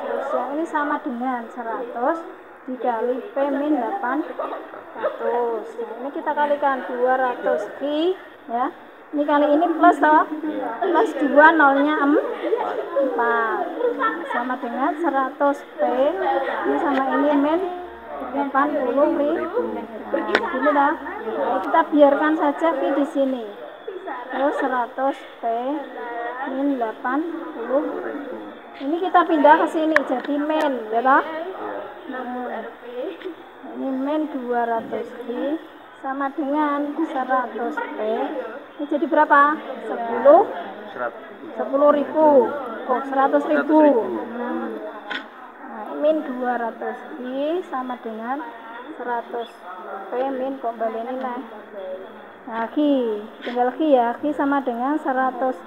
A: Terus yang ini sama dengan 100 dikali P min 800. Nah, ini kita kalikan 200 Q ya. Ini kali ini plus toh. Plus 2 nolnya 4. Sama dengan 100 P. Ini sama ini min 80.000. Nah, gini dah. Nah, kita biarkan saja Q di sini. Terus 100 P min 80. Ini kita pindah ke sini jadi min, ya toh? Ini min 200 Q sama dengan 100 P. Ini jadi berapa? 10.000. Oh, 100.000. Min 200 Q sama dengan 100 P min kok balik ini lah. Nah, Q tinggal Q ya. Q sama dengan 100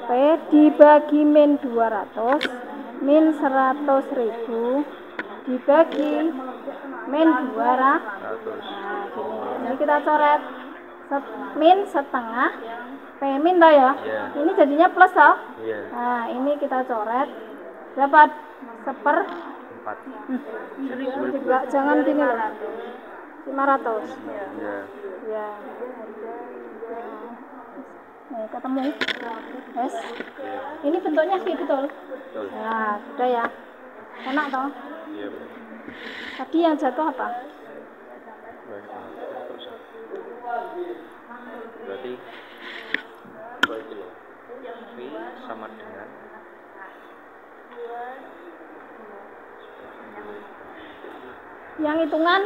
A: P dibagi min 200 min 100.000 dibagi min 200. Nah, gini. Ini kita coret min setengah P min toh ya. Ini jadinya plus toh. Nah, ini kita coret dapat 1/4. Jangan gini loh. 500. Ya. Nih, ketemu. Yes. Ini bentuknya V betul. Nah, sudah ya. Enak toh?
B: Iya.
A: Tadi yang jatuh apa?
B: Berarti V sama dengan
A: yang hitungan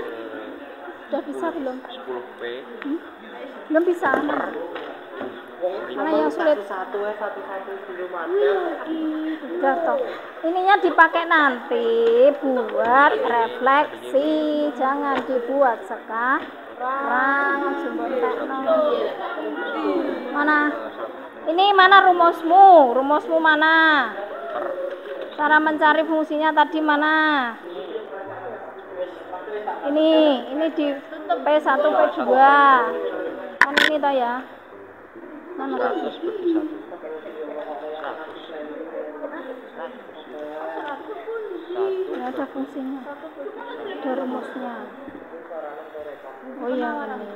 A: sudah bisa belum?
B: 10 P.
A: Belum bisa. Mana yang sulit? Sudah toh. Ininya dipakai nanti buat refleksi, jangan dibuat sekarang. Mana? Ini mana rumusmu? Rumusmu mana? Cara mencari fungsinya tadi mana? Ini di P1 P2 kan ini toh ya. Mana
B: 100 bagi 1. 100.
A: ya, ada fungsinya, ada rumusnya. Oh iya, ini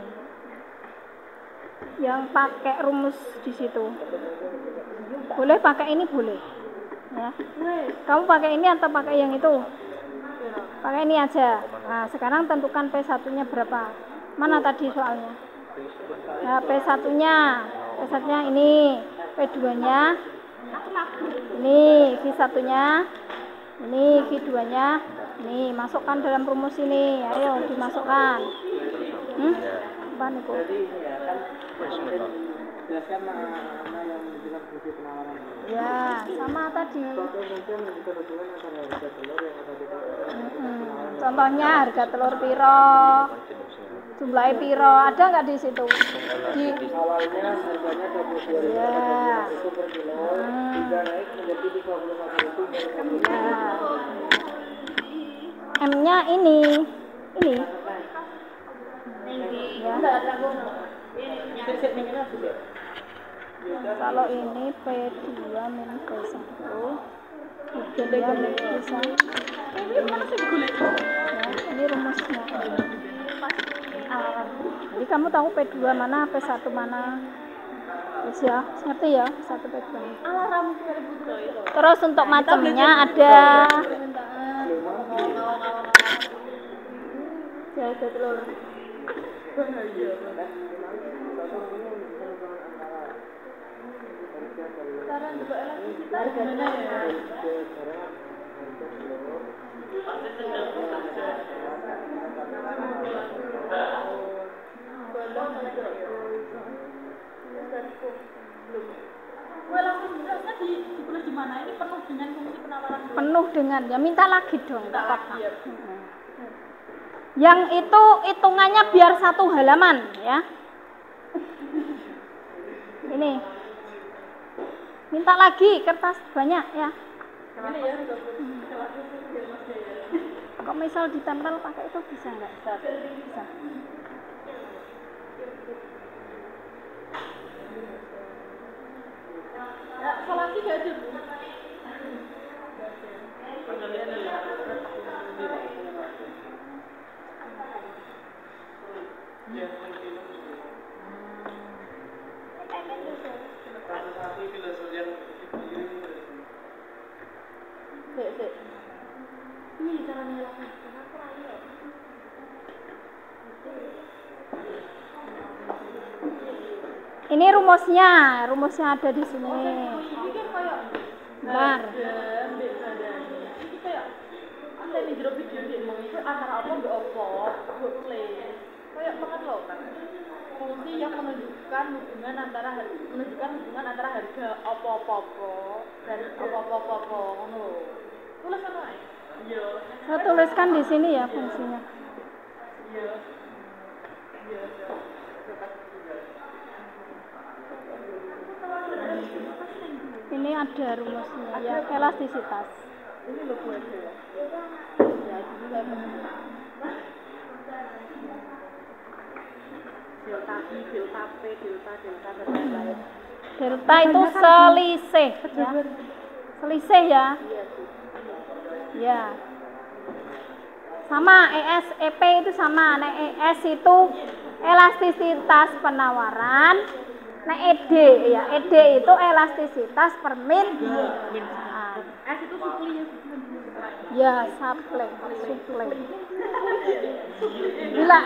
A: yang pakai rumus di situ boleh pakai ini, boleh ya. Kamu pakai ini atau pakai yang itu? Pakai ini aja. Nah, sekarang tentukan P1 nya berapa. Mana tadi soalnya? Nah, P1 nya ini, P2 nya ini, V1 nya ini, V2 nya ini. Masukkan dalam rumus ini, ayo dimasukkan. Apa nih kok? Ya, sama tadi. Contohnya harga telur piro, jumlahnya piro, ada nggak di situ? Di
B: awalnya harganya 22.000
A: ya.
B: per kilo, sudah naik menjadi 51.000 per
A: Ya. M-nya ini. Ya. Kalau ini P2 min P1 kemudian bisa ya, ini rumusnya. Jadi kamu tahu P2 mana, P1 mana. Terus ya, ngerti ya, P1 P2. Terus untuk macamnya ada jaga telur. Cara juga elastisitas gimana ya? Penuh dengan ya, minta lagi dong, nggak apa-apa. Yang itu hitungannya biar satu halaman ya. Ini minta lagi kertas banyak ya. Kok misal ditempel pakai itu bisa nggak? Bisa. Ya, solasi gak aja. Ini cara nyalakan. Ini rumusnya ada di sini. Bentar.
C: Kayak banget loh kan. Fungsi yang menunjukkan hubungan antara harga opo-opo dan opo-opo ngono. Tulisan ae. Iya.
A: Saya tuliskan di sini ya fungsinya.
C: Iya.
A: Ini ada rumusnya ya, elastisitas.
C: Ini loh gue ya. Ya, juga delta I, delta P, delta dan lain-lain.
A: Delta itu selisih ya. Selisih ya. Ya. Sama ES, EP itu sama. Nah, ES itu elastisitas penawaran. Nah, ED ya. ED itu elastisitas permintaan.
C: S itu supply
A: ya. Ya, supply. Bila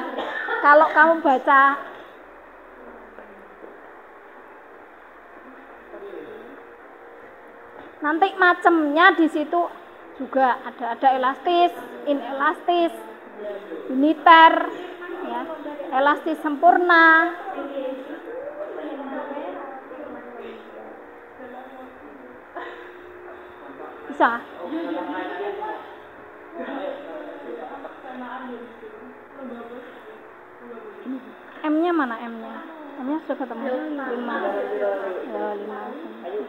A: kalau kamu baca nanti macamnya di situ juga ada elastis, inelastis, uniter, ya, elastis sempurna. Bisa. M-nya mana M-nya? M-nya sudah ketemu 5. Ya, 5.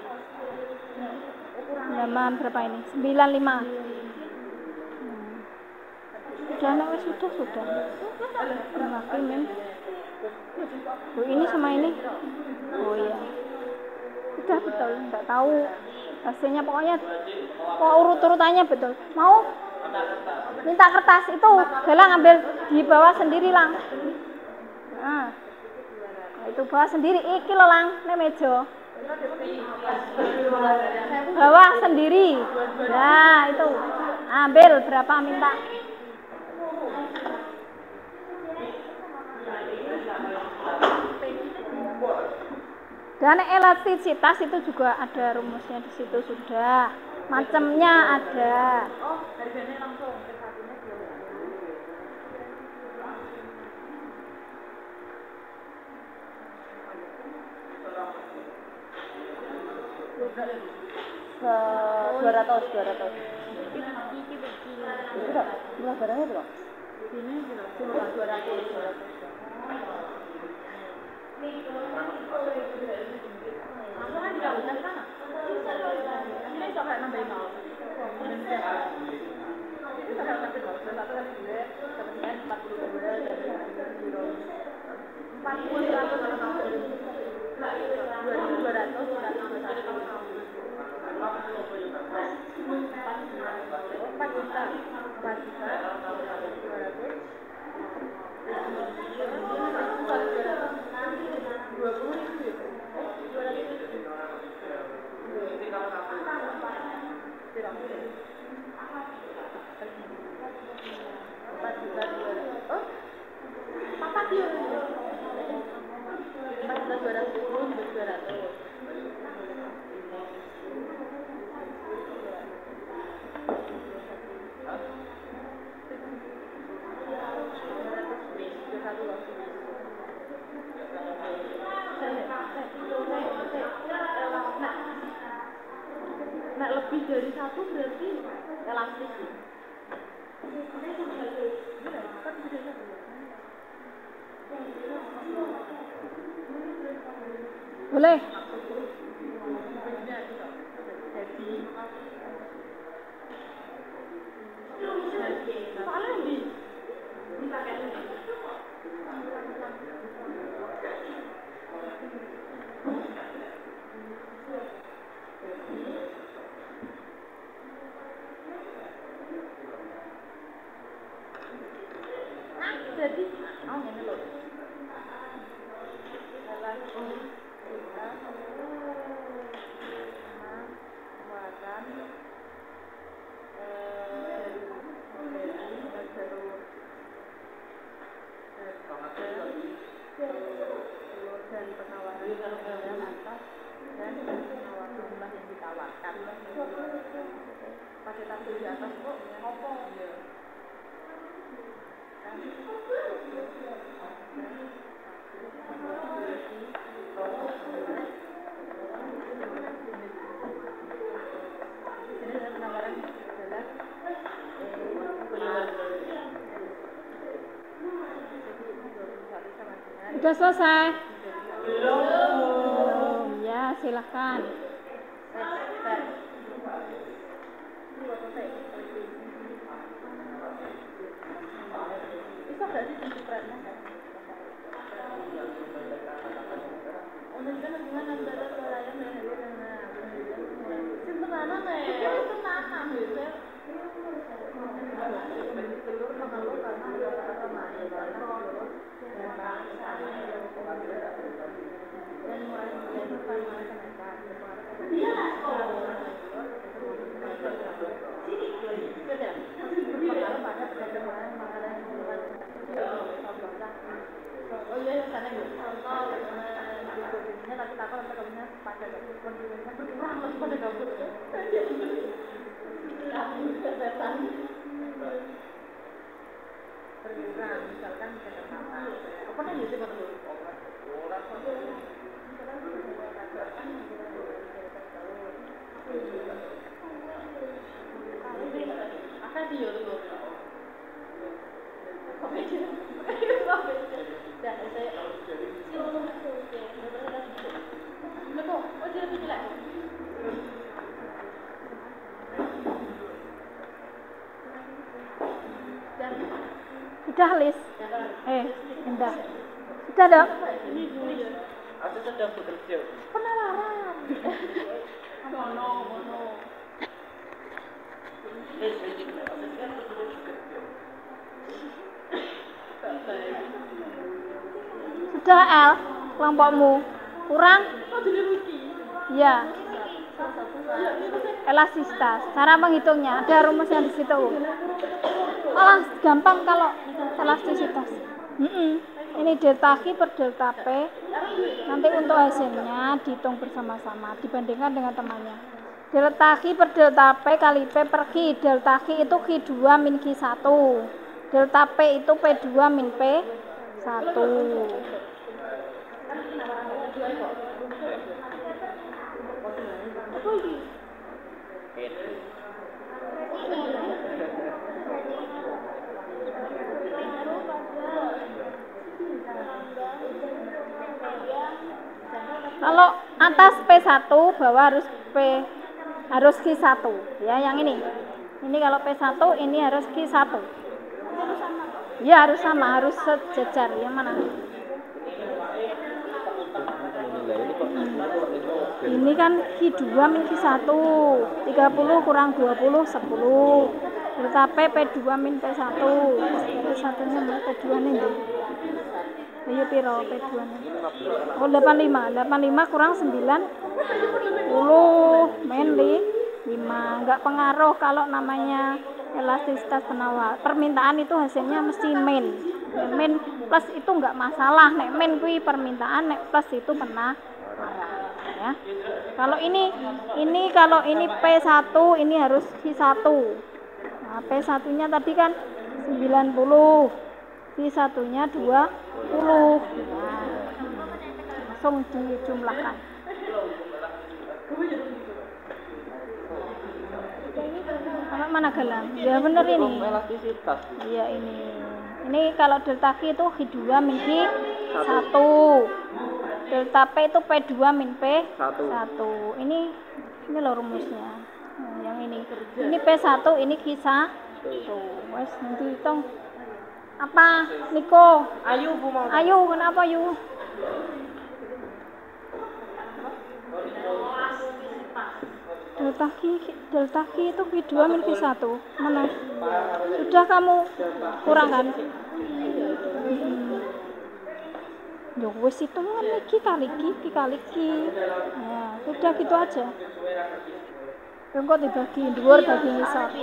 A: Halaman berapa ini? 95. sudah, nek wis sudah. Hakimin. Oh, ini sama ini. Oh iya. Sudah betul, enggak tahu hasilnya, pokoknya urut-urutannya betul. Mau minta kertas itu, Galang ambil di bawah sendiri lang. Nah, itu bawah sendiri, iki lo lang, nek meja. Bawah sendiri. Nah, itu. Ambil berapa minta. Dan elastisitas itu juga ada rumusnya di situ sudah. Macamnya ada.
C: Dua ratus. Jumlah barangnya berapa? Ini cuma 200. Kamu kan tidak bisa sana. Ini coba nambahin 0. Ini sudah kasih 0. Satu kali duit, kemudian 42 dan 200. Lebih dari 1 berarti elastis.
A: Boleh.
C: Jadi, ini loh. Dan penawaran yang atas dan penawaran jumlah yang ditawarkan. Pakai tabel di atas kok ngopo ya.
A: Sudah selesai? Belum. Ya, silahkan.
C: Bisa nggak sih pencitraannya? Udah gimana antara pelayan dan sederhana nih. Itu nana biasanya. Telur mengeluh karena ada rasa dan mulai menjadi pandangan kenaikan. Berpengaruh pada perkembangan makanan oh iya yang sana ya contoh berikutnya tapi takut nanti kamunya pada konsumennya berkurang lagi pada gabut kesetan berkurang misalkan kesetan apa nih jadi betul apa dia tuh dan
A: Sudah Lis? Indah. Sudah dong?
B: Aku sedang bekerja.
C: Penawaran. Mono.
A: Sudah L, kelompokmu. Kurang? Ya. Elastisitas. Cara menghitungnya ada rumusnya di situ. Malah gampang kalau elastisitas. Ini delta Q per delta P. Nanti untuk hasilnya dihitung bersama-sama dibandingkan dengan temannya. Delta Q per delta P kali P per Q. Delta Q itu Q2 min Q1. Delta P itu P2 min P1. Kalau atas P1 bawah harus Q1 ya, yang ini. Ini kalau P1 ini harus Q1. Ya harus sama, harus sejajar. Yang mana? Ini kan Q2 min Q1. 30 kurang 20 10. Delta P P2 min P1. P1-nya P2 nih. Ayo piro P2 nya? Oh 85. 85 kurang 9 10 min 5. Enggak pengaruh kalau namanya elastisitas penawar. Permintaan itu hasilnya mesti min. Min plus itu enggak masalah. Nek min kuwi permintaan, nek plus itu penawaran. Ya. Kalau kalau ini P1 ini harus Q1. Nah, P1-nya tadi kan 90. Q1-nya 20. Nah, langsung dijumlahkan. Mana gelang? Ya bener ini.
B: Elastisitas.
A: Iya ini. Ini kalau delta Q itu Q2 min Q1. Delta P itu P2 min P1. Ini loh rumusnya. Nah, yang ini. Ini P1, ini Q1. Wes nanti hitung. Apa? Niko?
B: Ayu Bu mau.
A: Ayu, kenapa Ayu? Delta Q itu Q2 min Q1. Mana? Sudah kamu kurang kan? Ya wes itu kan iki kali iki. Nah, sudah gitu aja. Engko dibagi dhuwur bagi ngisor.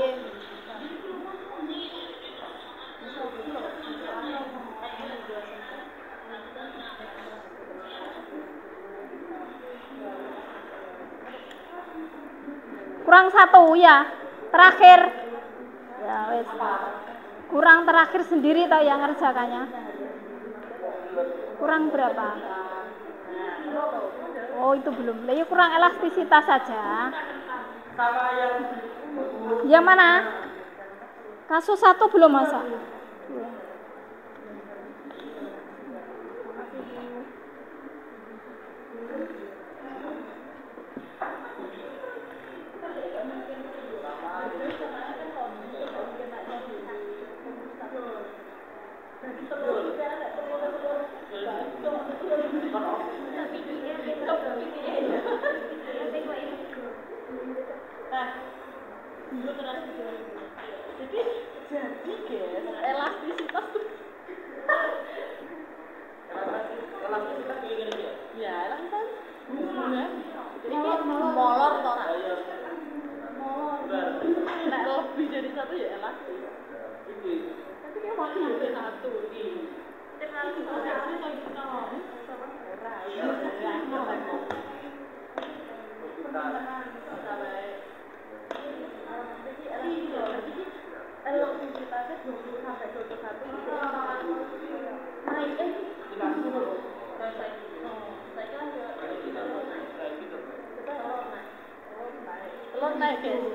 A: Kurang 1 ya. Terakhir. Ya wes. Kurang terakhir sendiri tau yang ngerjakannya. Kurang berapa? Oh itu belum. Ya kurang elastisitas saja. Yang mana? Kasus 1 belum masak.
C: Jadi guys, elastisitas tuh ya elastisitas hubungan jadi molor toh molor nek lebih dari 1 ya elastis tapi kayak waktu dari 1 elastisitasnya 20 sampai 21 itu naik telur naik guys.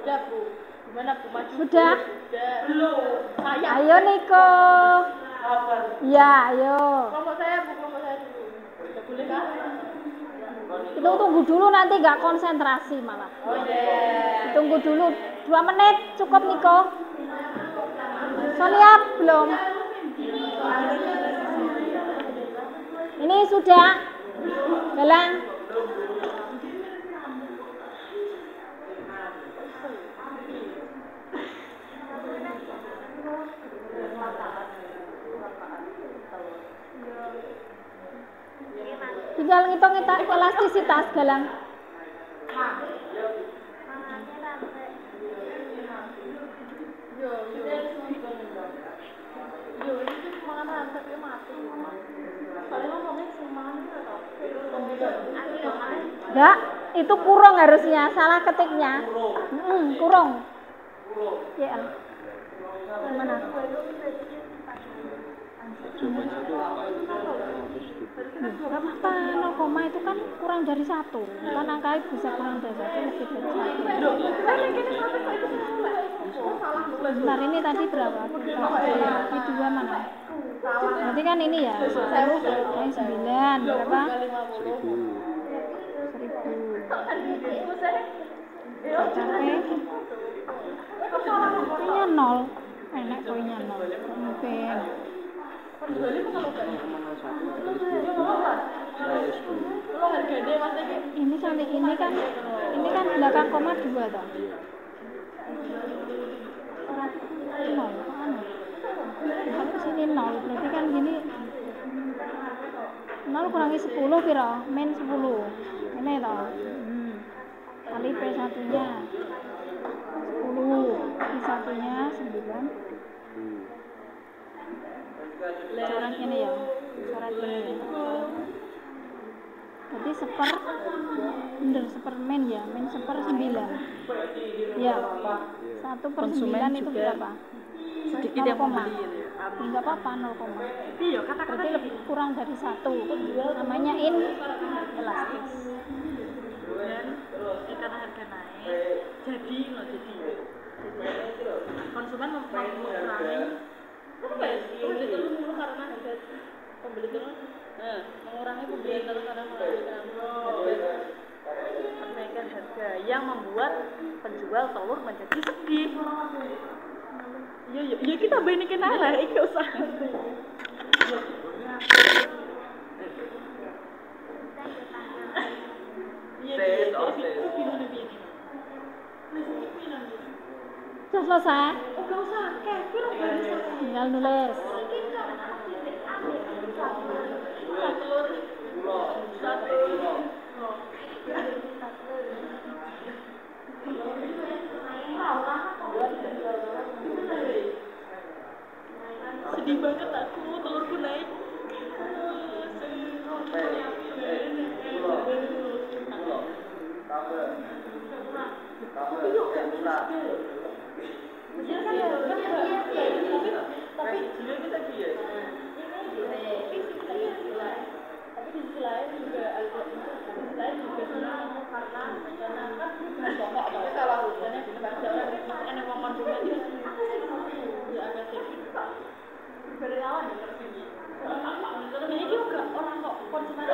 C: Udah Bu. Gimana Bu maju?
A: Sudah?
C: Belum. Saya.
A: Ayo Niko. Ya, ayo.
C: Kelompok saya Bu, kelompok saya dulu. Udah boleh kan?
A: Itu tunggu dulu nanti nggak konsentrasi malah.
C: Oh iya.
A: Tunggu dulu 2 menit cukup Niko. Sonia belum. Ini sudah. Galang. Tinggal ngitung-ngitung elastisitas Galang.
C: Yo, ini tuh semangat tapi mati. Soalnya ngomongnya semangat
A: Enggak, itu kurung harusnya, salah ketiknya. Kurung. Ya. Mana? Gak apa-apa, 0, itu kan kurang dari 1. Kan angkanya bisa kurang dari 1, lebih dari 1. Bentar, ini tadi berapa? Di 2 mana? Berarti kan ini ya, 10, ini 9, berapa? 1000. Capek. Poinnya 0. Enak poinnya 0. Mungkin. Ini sampai ini kan belakang koma 2 toh. 0, kalau sini 0, berarti kan gini 0 kurangi 10 piro? Min 10. Ini toh. Kali P1 nya 10, P1 nya 9. Coret ini ya, coret ini. Jadi bener sepermen ya, min 1/9. Ya, 1/9 itu berapa?
C: sedikit yang membeli.
A: Enggak apa-apa, 0,
C: Iya, kata-kata
A: berarti lebih kurang dari 1. Namanya inelastis.
C: dan karena harga naik, jadi konsumen mengurangi pembeli karena harga pembeli turun, mengurangi pembeli terus karena kenaikan harga yang membuat penjual telur menjadi sedih. Iya kita balikin aja, iki usah.
A: Sudah selesai?
C: Enggak usah,
A: Tinggal nulis.
C: Sedih banget aku, telurku naik. Tapi dia kita dia. Tapi di sisi lain juga karena kan pokok apa salah urusannya baca orang kan yang konsumen itu ya agak sedikit berlawan dengan sini. Ini juga orang kok konsumen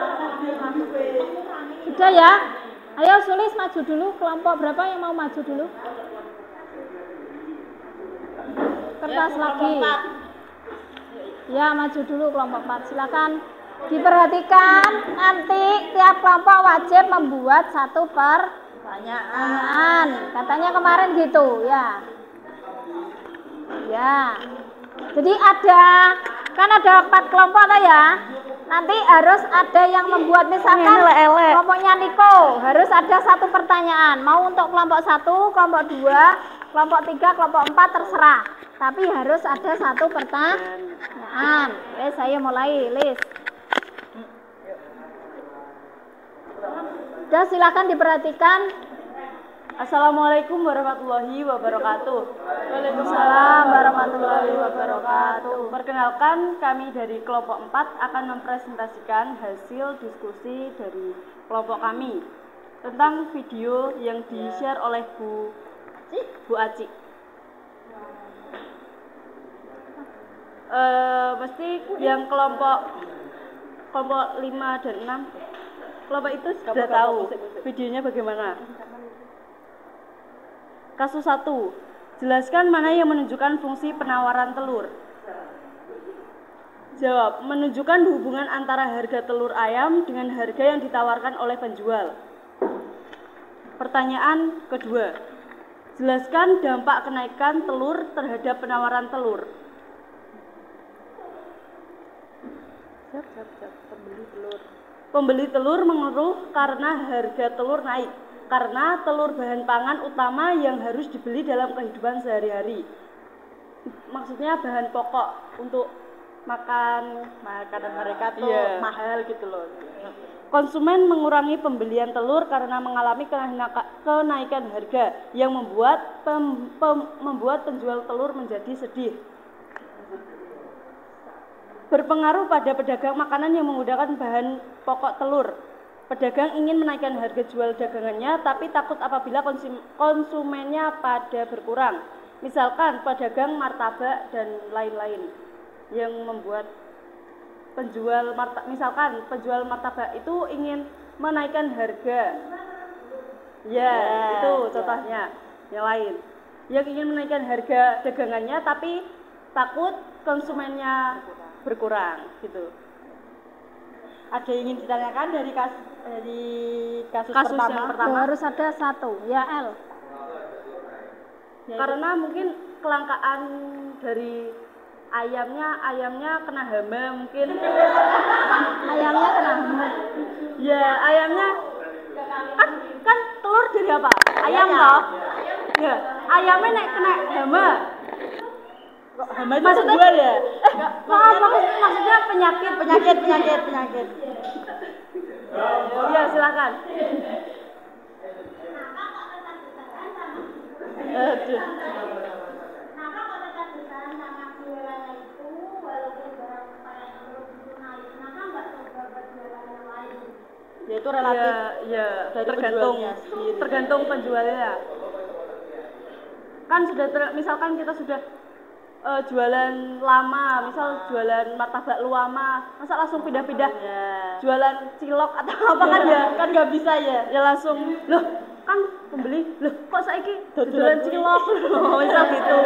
A: Sudah ya? Ayo Sulis maju dulu. Kelompok berapa yang mau maju dulu? Kertas lagi. Ya, maju dulu kelompok 4. Silakan diperhatikan. Nanti tiap kelompok wajib membuat 1 pertanyaan. Katanya kemarin gitu, ya. Ya. Jadi kan ada 4 kelompok lah ya. Nanti harus ada yang membuat, misalkan kelompoknya Niko harus ada 1 pertanyaan. Mau untuk kelompok 1, kelompok 2, kelompok 3, kelompok 4 terserah. Tapi harus ada 1 pertanyaan. Oke, saya mulai list. Sudah, silakan diperhatikan.
C: Assalamualaikum warahmatullahi wabarakatuh.
A: Waalaikumsalam warahmatullahi wabarakatuh.
C: Perkenalkan, kami dari kelompok 4 akan mempresentasikan hasil diskusi dari kelompok kami tentang video yang di-share oleh Bu
D: Bu Aci. Mesti yang kelompok 5 dan 6 kelompok itu sudah tahu videonya bagaimana. Kasus 1, jelaskan mana yang menunjukkan fungsi penawaran telur. Jawab, menunjukkan hubungan antara harga telur ayam dengan harga yang ditawarkan oleh penjual. Pertanyaan kedua, jelaskan dampak kenaikan telur terhadap penawaran telur. Pembeli telur mengeluh karena harga telur naik, karena telur bahan pangan utama yang harus dibeli dalam kehidupan sehari-hari. Maksudnya bahan pokok untuk makanan mereka tuh mahal gitu loh. Konsumen mengurangi pembelian telur karena mengalami kenaikan harga yang membuat penjual telur menjadi sedih. Berpengaruh pada pedagang makanan yang menggunakan bahan pokok telur. Pedagang ingin menaikkan harga jual dagangannya, tapi takut apabila konsumennya pada berkurang. Misalkan pedagang martabak dan lain-lain yang membuat penjual martabak itu ingin menaikkan harga. Itu contohnya. Yang lain yang ingin menaikkan harga dagangannya tapi takut konsumennya berkurang gitu. Ada yang ingin ditanyakan dari kasus pertama?
A: Harus ada 1, ya L.
D: Karena mungkin kelangkaan dari ayamnya kena hama mungkin.
A: Ayamnya kena hama.
D: Ya, ayamnya kan telur dari apa? Ayam toh. Ya, ayamnya nek kena hama. Hama itu maksudnya ya? Maksudnya penyakit. Ya, silakan. Aduh. Ya itu relatif tergantung penjualnya. Kan misalkan kita sudah jualan lama, misal jualan martabak luama, masa langsung pindah-pindah jualan cilok atau apa kan nggak bisa ya langsung loh kan pembeli loh kok saiki jualan cilok misal gitu.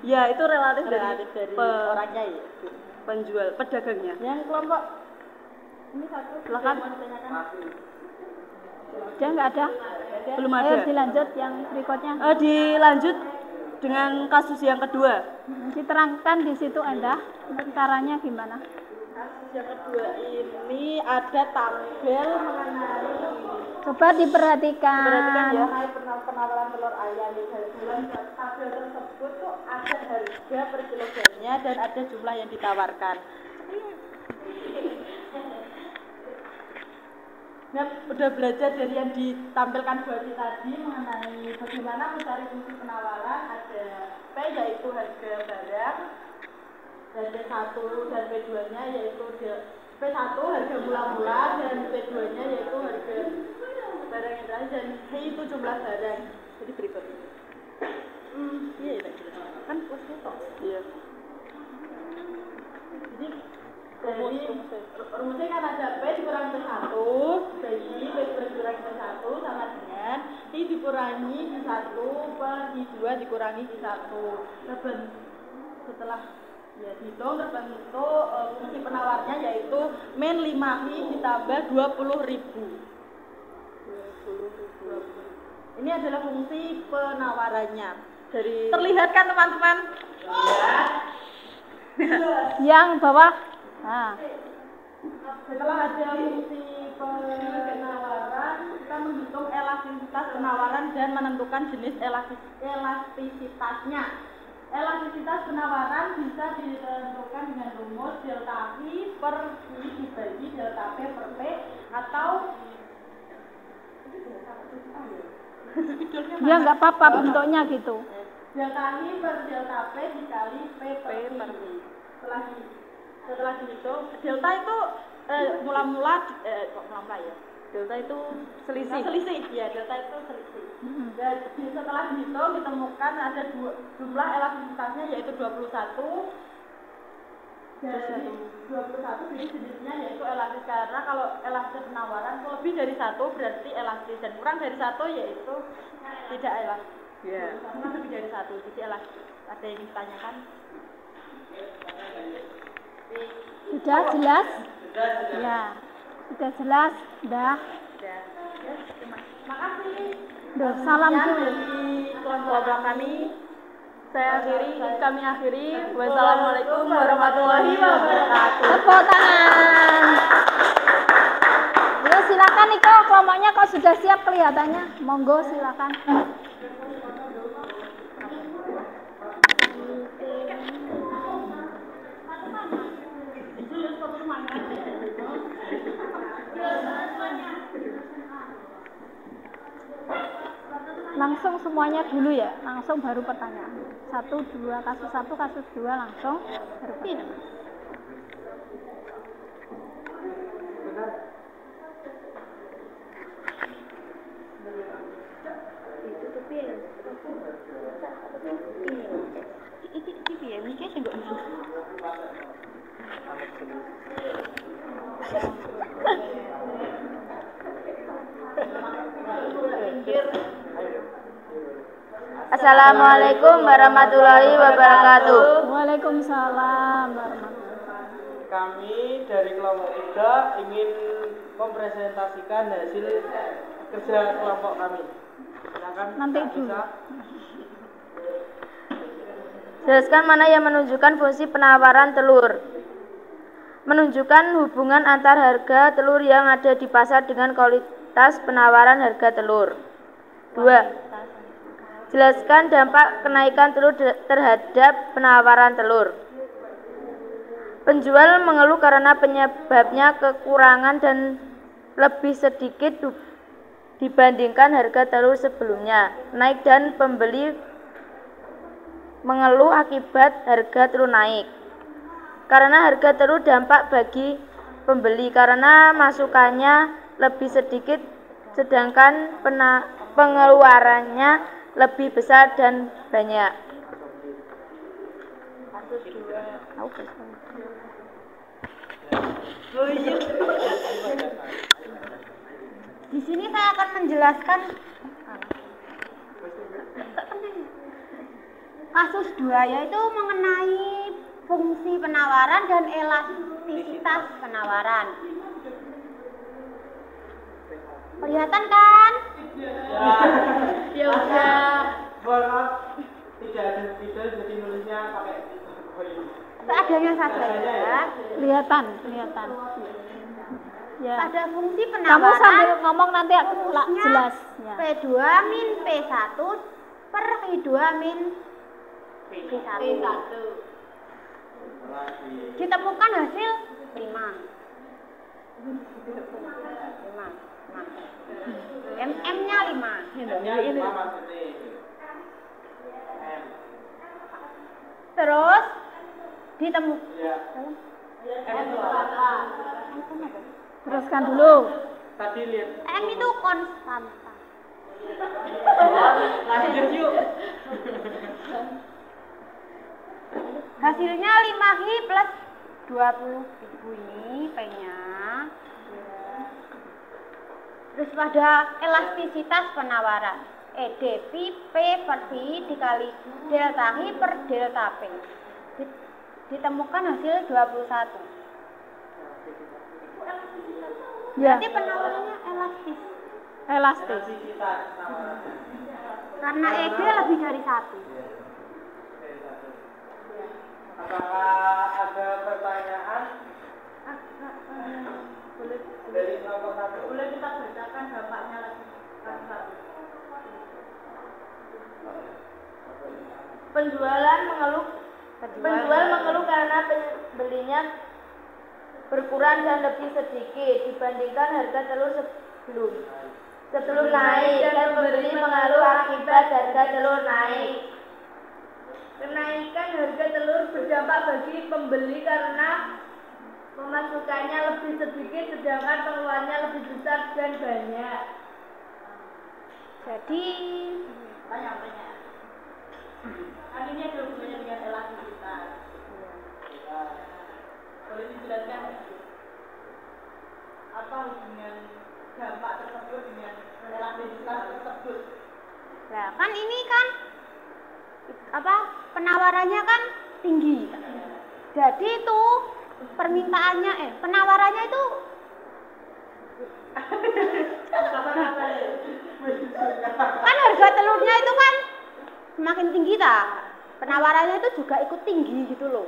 D: Ya itu relatif dari orangnya ya, penjual pedagangnya. Yang kelompok ini 1 silakan
A: Dia nggak ada?
D: Belum ada.
A: Ayo dilanjut yang berikutnya.
D: Dilanjut dengan kasus yang kedua.
A: Diterangkan di situ Anda caranya gimana?
C: Kasus yang kedua ini ada tabel mengenai
A: Coba diperhatikan.
C: mengenai penawaran telur ayam di dalam tabel tersebut tuh ada harga per kilogramnya dan ada jumlah yang ditawarkan. Nah, udah belajar dari yang ditampilkan Bu Ati tadi mengenai bagaimana mencari fungsi penawaran. Ada P yaitu harga barang, dan P1 dan P2-nya yaitu P1 harga mula-mula dan P2-nya yaitu harga barang yang terakhir, dan H itu jumlah barang. Jadi berikut ini. Iya, kan plusnya toh.
D: Iya.
C: Jadi rumusnya kan ada P dikurangi P1, P dikurangi P1 sama dengan I dikurangi I1 per I2 dikurangi I1. Setelah ya dihitung terbentuk fungsi penawarnya yaitu min 5I ditambah 20.000. Ini adalah fungsi penawarannya. Terlihat kan teman-teman?
A: Yang bawah. Nah.
C: Setelah ada fungsi penawaran, kita menghitung elastisitas penawaran dan menentukan jenis elastisitasnya. Elastisitas penawaran bisa ditentukan dengan rumus delta I per I dibagi delta P per P atau
A: Ya nggak apa-apa bentuknya gitu.
C: Delta I per delta P dikali P per I. Setelah dihitung, delta itu mula-mula ya.
D: Delta itu selisih.
C: Selisih, ya delta itu selisih. Dan setelah dihitung ditemukan ada jumlah elastisitasnya yaitu 21. Dari 21 jadi jenisnya yaitu elastis, karena kalau elastis penawaran itu lebih dari 1 berarti elastis dan kurang dari 1 yaitu tidak elastis.
D: Ya.
C: Kurang lebih dari 1 jadi elastis. Ada yang ditanyakan?
A: Sudah jelas? Ya. Sudah jelas? Sudah.
C: Terima kasih.
A: Duh, salam dulu.
C: Dari kelompok kami. Kami akhiri. Wassalamualaikum warahmatullahi wabarakatuh.
A: Tepuk tangan. Yuk silakan Niko, kelompoknya kok sudah siap kelihatannya. Monggo silakan. Langsung semuanya dulu ya, langsung baru pertanyaan. 1, 2, kasus 1, kasus 2 langsung baru pertanyaan.
E: Assalamualaikum warahmatullahi wabarakatuh.
A: Waalaikumsalam warahmatullahi wabarakatuh.
B: Kami dari kelompok 3 ingin mempresentasikan hasil kerja kelompok kami. Silakan
A: Nanti
B: Kak
A: dulu.
B: Isa.
E: Jelaskan mana yang menunjukkan fungsi penawaran telur. Menunjukkan hubungan antar harga telur yang ada di pasar dengan kualitas penawaran harga telur. 2. Jelaskan dampak kenaikan telur terhadap penawaran telur. Penjual mengeluh karena penyebabnya kekurangan dan lebih sedikit dibandingkan harga telur sebelumnya naik, dan pembeli mengeluh akibat harga telur naik. Karena harga telur dampak bagi pembeli karena masukannya lebih sedikit sedangkan pengeluarannya lebih besar dan banyak. Di sini saya akan menjelaskan kasus 2, yaitu mengenai fungsi penawaran dan elastisitas penawaran. Kelihatan kan?
C: Ya udah.
B: Tidak jadi nulisnya pakai koin.
E: Seadanya saja ya.
A: Kelihatan. Ya.
E: Pada fungsi
A: Kamu
E: penawaran
A: sambil ngomong nanti aku
E: rumusnya
A: jelas. Ya.
E: P2 min P1 per I2 min P1. Ditemukan hasil 5. MM-nya 5. Terus ditemukan
A: Teruskan dulu.
B: Tadi lihat.
E: M itu konstanta.
B: Lanjut yuk.
E: Hasilnya 5Hi plus 20.000 ini P-nya. Terus pada elastisitas penawaran, EDP P per V dikali delta Hi per delta P. Ditemukan hasil 21.
A: Ya.
E: Berarti penawarannya elastis.
A: Elastis.
E: Karena ED lebih dari 1.
B: Apakah ada pertanyaan?
C: Boleh
B: Dari kelompok 1.
C: boleh kita bacakan dampaknya lagi.
E: Penjual mengeluh karena pembelinya berkurang dan lebih sedikit dibandingkan harga telur sebelum naik, dan pembeli mengeluh akibat harga telur naik. Kenaikan harga telur berdampak bagi pembeli karena pemasukannya lebih sedikit sedangkan pengeluarannya lebih
A: besar dan banyak. Jadi
C: Tanya. Kan ini ada hubungannya dengan elastisitas. Boleh dijelaskan nggak? Apa hubungan dampak tersebut dengan elastisitas tersebut?
A: nah kan ini kan apa penawarannya kan tinggi. Jadi itu permintaannya penawarannya itu kan harga telurnya itu kan semakin tinggi penawarannya itu juga ikut tinggi gitu loh.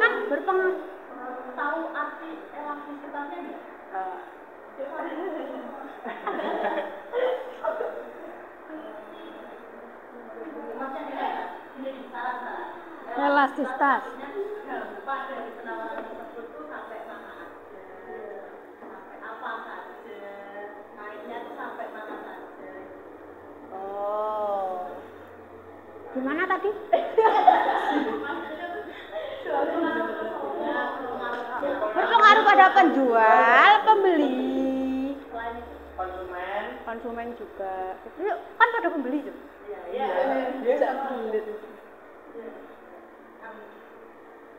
A: Kan berpengaruh.
C: Tahu arti elastisitasnya nggak? Maksudnya ini syarat-syarat.
A: Elastisitas.
C: Dampak dari penawaran tersebut tuh sampai mana aja, sampai apa saja, naiknya tuh sampai mana saja.
A: Oh. Gimana tadi? Berpengaruh pada penjual, pembeli, konsumen juga. Kan pada pembeli tuh.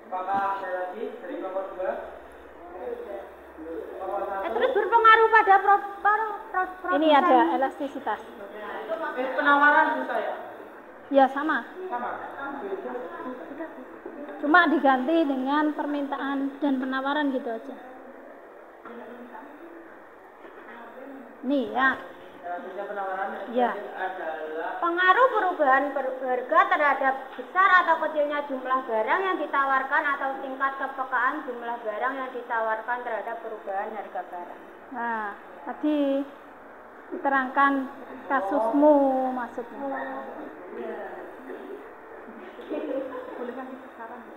B: Apakah ada lagi dari kelompok 2?
A: Terus berpengaruh pada ini ada elastisitas.
B: Penawaran bisa ya?
A: Ya sama.
B: Sama.
A: Cuma diganti dengan permintaan dan penawaran gitu aja. Nih ya.
B: Penawaran
A: Ya.
B: adalah
A: Pengaruh perubahan harga terhadap besar atau kecilnya jumlah barang yang ditawarkan atau tingkat kepekaan jumlah barang yang ditawarkan terhadap perubahan harga barang. Nah, tadi diterangkan kasusmu maksudnya.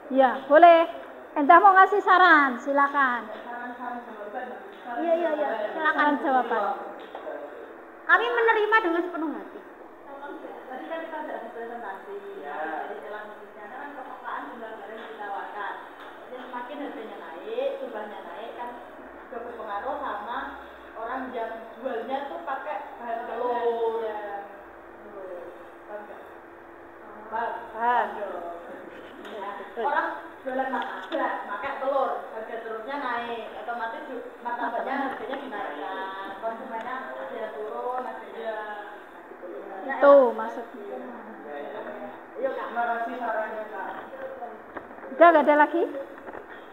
A: Ya, boleh. Entah mau ngasih saran, silakan. Iya, silakan jawaban. Kami menerima dengan sepenuh hati.
C: Tadi kan kita sudah presentasi, jadi elastisitasnya kan kepekaan jumlah barang yang ditawarkan. Jadi semakin harganya naik, jumlahnya naik kan juga berpengaruh sama orang yang jualnya tuh pakai bahan telur. Orang jualan martabak pakai telur, harga telurnya naik, otomatis martabaknya harganya dinaikkan, konsumennya ada turun, ada
A: Itu maksudnya.
B: terima kasih sarannya Kak.
A: Udah gak ada lagi?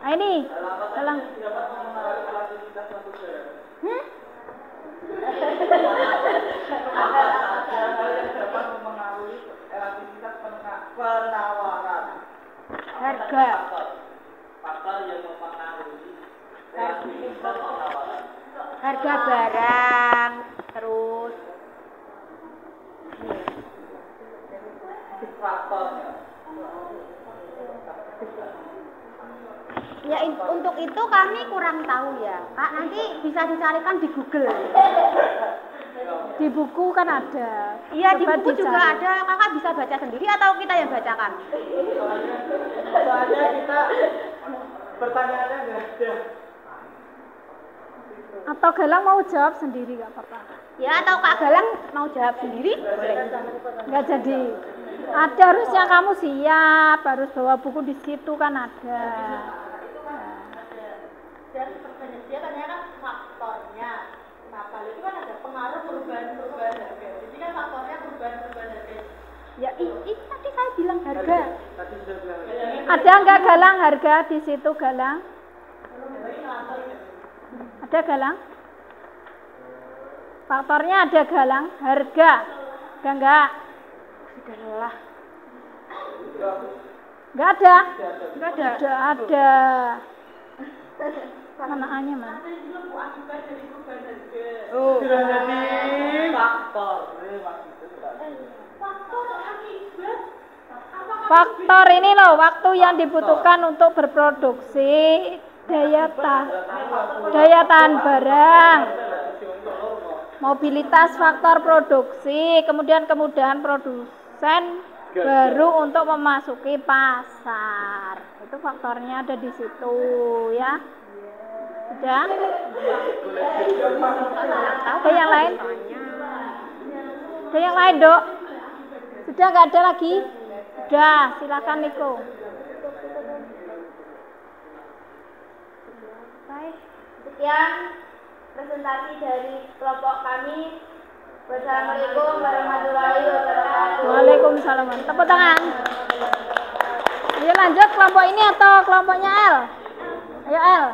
A: Nah ini dalam
B: Dapat mengenal elastisitas suatu barang. Hal yang dapat mempengaruhi elastisitas penawaran.
A: harga.
B: Faktor yang mempengaruhi elastisitas penawaran.
A: Harga barang terus
B: Faktornya.
A: ya untuk itu kami kurang tahu ya Kak, nanti bisa dicarikan di Google. Di buku kan ada. Iya, di buku juga ada. Kakak bisa baca sendiri atau kita yang bacakan?
B: Soalnya kita pertanyaannya nggak ada.
A: Atau Galang mau jawab sendiri nggak apa-apa. Ya, atau Kak Galang mau jawab sendiri? Boleh. Nggak jadi. Ada harusnya kamu siap, harus bawa buku di situ kan ada.
C: Dan dia tanya kan faktornya. Nah, kalau itu kan ada pengaruh perubahan harga. Jadi kan faktornya perubahan harga.
A: Ya, ini tadi saya bilang harga.
B: Tadi sudah bilang.
A: Ada nggak Galang harga di situ Galang? Ada Galang? Faktornya ada Galang, harga. Enggak. Sudahlah. Enggak ada. Enggak ada. Tidak ada. Manaannya mana?
B: Oh, sudah jadi faktor.
A: Faktor ini loh, waktu yang dibutuhkan untuk berproduksi, daya tahan barang, mobilitas faktor produksi, kemudian kemudahan produsen baru untuk memasuki pasar. Itu faktornya ada di situ ya. Sudah? Ada yang lain? Ada yang lain, Dok? Sudah nggak ada lagi? Sudah, silakan Niko.
E: Sekian presentasi dari kelompok kami. Wassalamualaikum warahmatullahi wabarakatuh.
A: Waalaikumsalam. Tepuk tangan. Ayo lanjut kelompok ini atau kelompoknya L? Ayo L.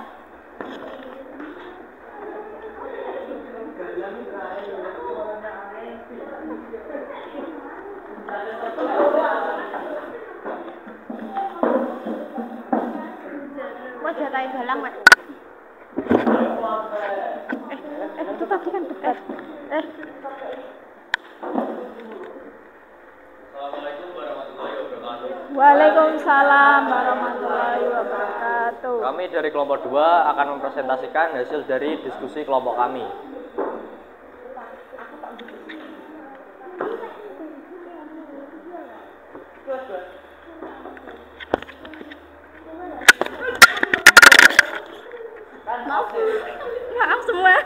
E: Mau jatain balang, Mak.
A: Itu tadi kan dekat. Waalaikumsalam warahmatullahi wabarakatuh.
F: Kami dari kelompok 2 akan mempresentasikan hasil dari diskusi kelompok kami.
A: Maaf semua.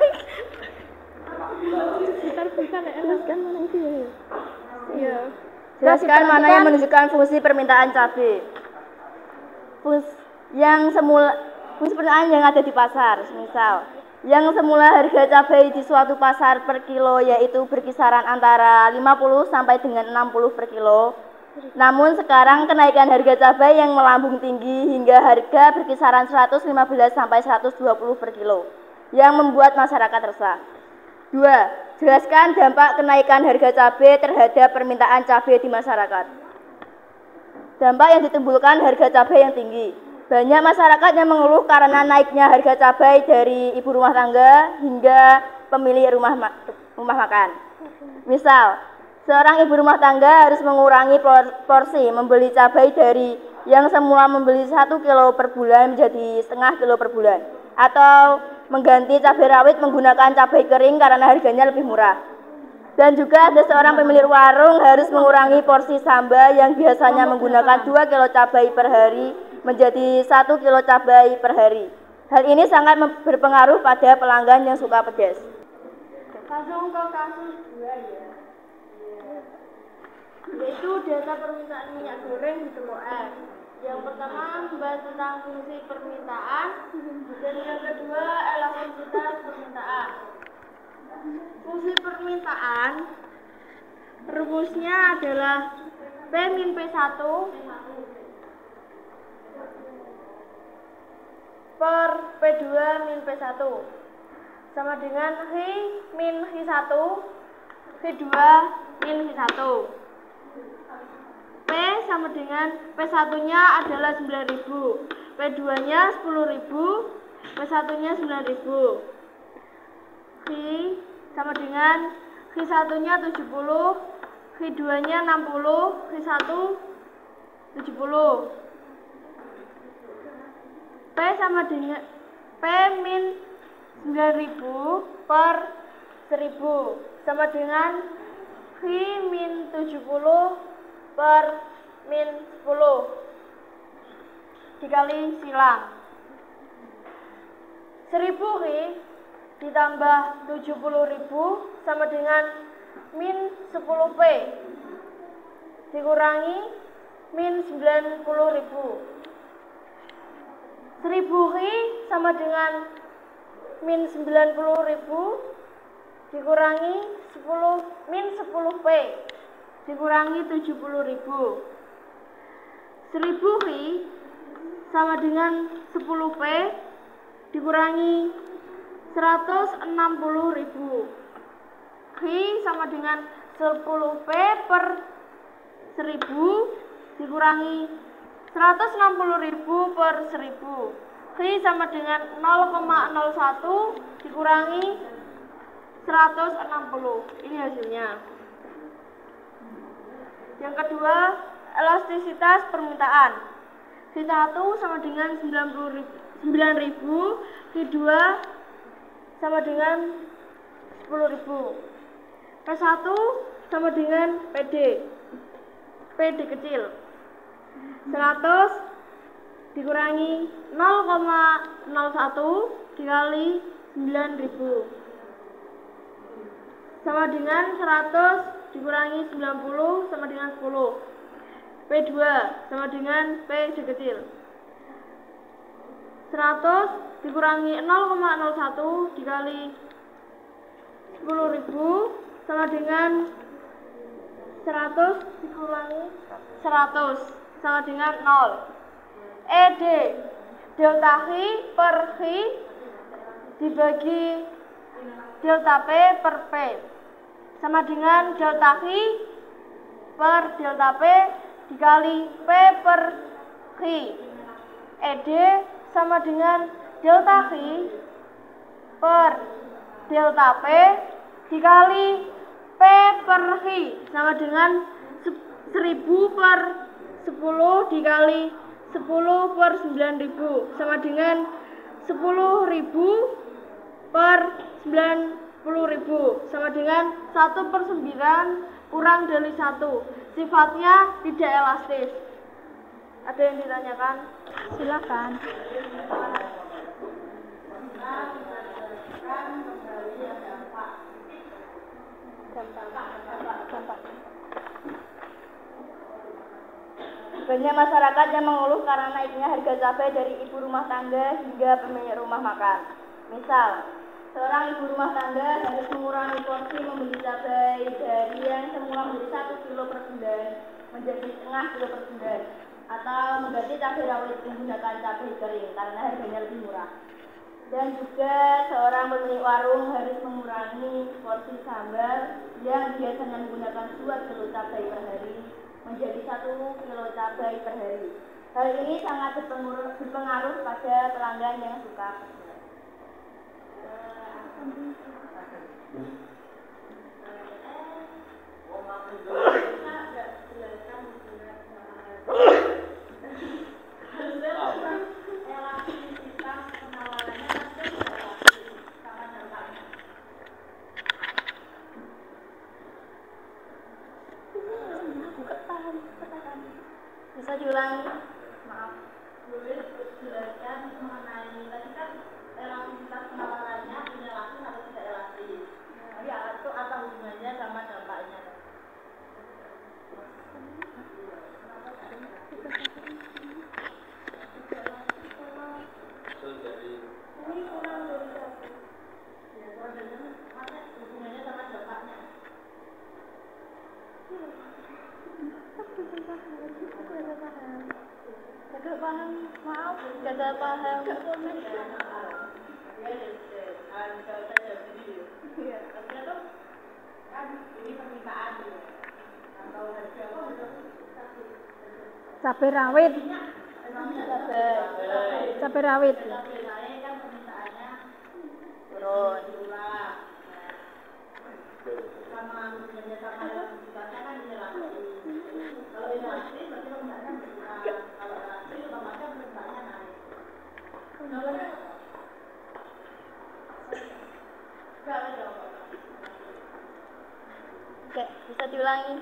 E: Jelaskan mana yang menunjukkan fungsi permintaan cabai. Fungsi permintaan yang ada di pasar, misal yang semula harga cabai di suatu pasar per kilo yaitu berkisaran antara 50 sampai dengan 60 per kilo. Namun sekarang kenaikan harga cabai yang melambung tinggi hingga harga berkisaran 115 sampai 120 per kilo yang membuat masyarakat resah. 2. Jelaskan dampak kenaikan harga cabai terhadap permintaan cabai di masyarakat. Dampak yang ditimbulkan harga cabai yang tinggi. Banyak masyarakat yang mengeluh karena naiknya harga cabai dari ibu rumah tangga hingga pemilik rumah makan. Misal, seorang ibu rumah tangga harus mengurangi porsi membeli cabai dari yang semula membeli 1 kilo per bulan menjadi setengah kilo per bulan. Atau mengganti cabai rawit menggunakan cabai kering karena harganya lebih murah. Dan juga ada seorang pemilik warung harus mengurangi porsi samba yang biasanya menggunakan 2 kilo cabai per hari menjadi 1 kilo cabai per hari. Hal ini sangat berpengaruh pada pelanggan yang suka pedas.
C: Langsung ke kasus 2 ya. Yaitu data permintaan minyak goreng di kelompok F. Yang pertama membahas tentang fungsi permintaan dan yang kedua elastisitas permintaan. Fungsi permintaan rumusnya adalah P-P1 per P2-P1 sama dengan H-H1 P2-H1. P sama dengan P1-nya adalah 9.000, P2-nya 10.000, P1-nya 9.000. H sama dengan H1-nya 70, H2-nya 60, H1 70. P sama dengan P min 9.000 per 1.000 sama dengan H min 70 per min 10 dikali silang. 1.000 H ditambah 70.000 sama dengan min 10 P dikurangi min 90.000. 1.000 H sama dengan min 90.000 dikurangi 10 min 10 P dikurangi 70.000. 1.000 H sama dengan 10 P dikurangi 160.000. H sama dengan 10 P per 1.000 dikurangi 160.000 per 1.000. H sama dengan 0,01 dikurangi 160. Ini hasilnya. Yang kedua, elastisitas permintaan. H1 sama dengan 9.000, H2 sama dengan 10.000. P1 sama dengan PD kecil 100
E: dikurangi 0,01 dikali 9.000 sama dengan 100 dikurangi 90 sama dengan 10. P2 sama dengan P kecil. 100 dikurangi 0,01 dikali 10.000 sama dengan 100 dikurangi 100 sama dengan 0. ED delta Hi per Hi dibagi delta P per P sama dengan delta Hi per delta P dikali P per Hi. ED sama dengan delta Hi per delta P dikali P per Hi sama dengan 1000 per 10 dikali 10 per 9.000 sama dengan 10.000 per 90.000 sama dengan 1 per 9 kurang dari 1. Sifatnya tidak elastis. Ada yang ditanyakan?
A: Silakan.
E: Banyak masyarakat yang mengeluh karena naiknya harga cabai dari ibu rumah tangga hingga pemilik rumah makan. Misal, seorang ibu rumah tangga harus mengurangi porsi membeli cabai dari yang semula menjadi 1 kilo per bulan menjadi setengah kilo per bulan, atau mengganti cabai rawit menggunakan cabai kering karena harganya lebih murah. Dan juga seorang pemilik warung harus mengurangi porsi sambal yang biasanya menggunakan 2 kilo cabai per hari menjadi 1 kilo cabai per hari. Hal ini sangat berpengaruh pada pelanggan yang suka pedas. Bisa diulangi? Maaf. Boleh jelaskan mengenai tadi kan elastisitas penawarannya ini elastis atau tidak elastis? Ya, itu apa hubungannya sama dampaknya? Ini kurang dari satu. Ya, hubungannya sama dampaknya. Gagal paham, maaf, gagal paham.
A: Cabai rawit. Cabai rawit.
E: Turun. Oke, bisa diulangi.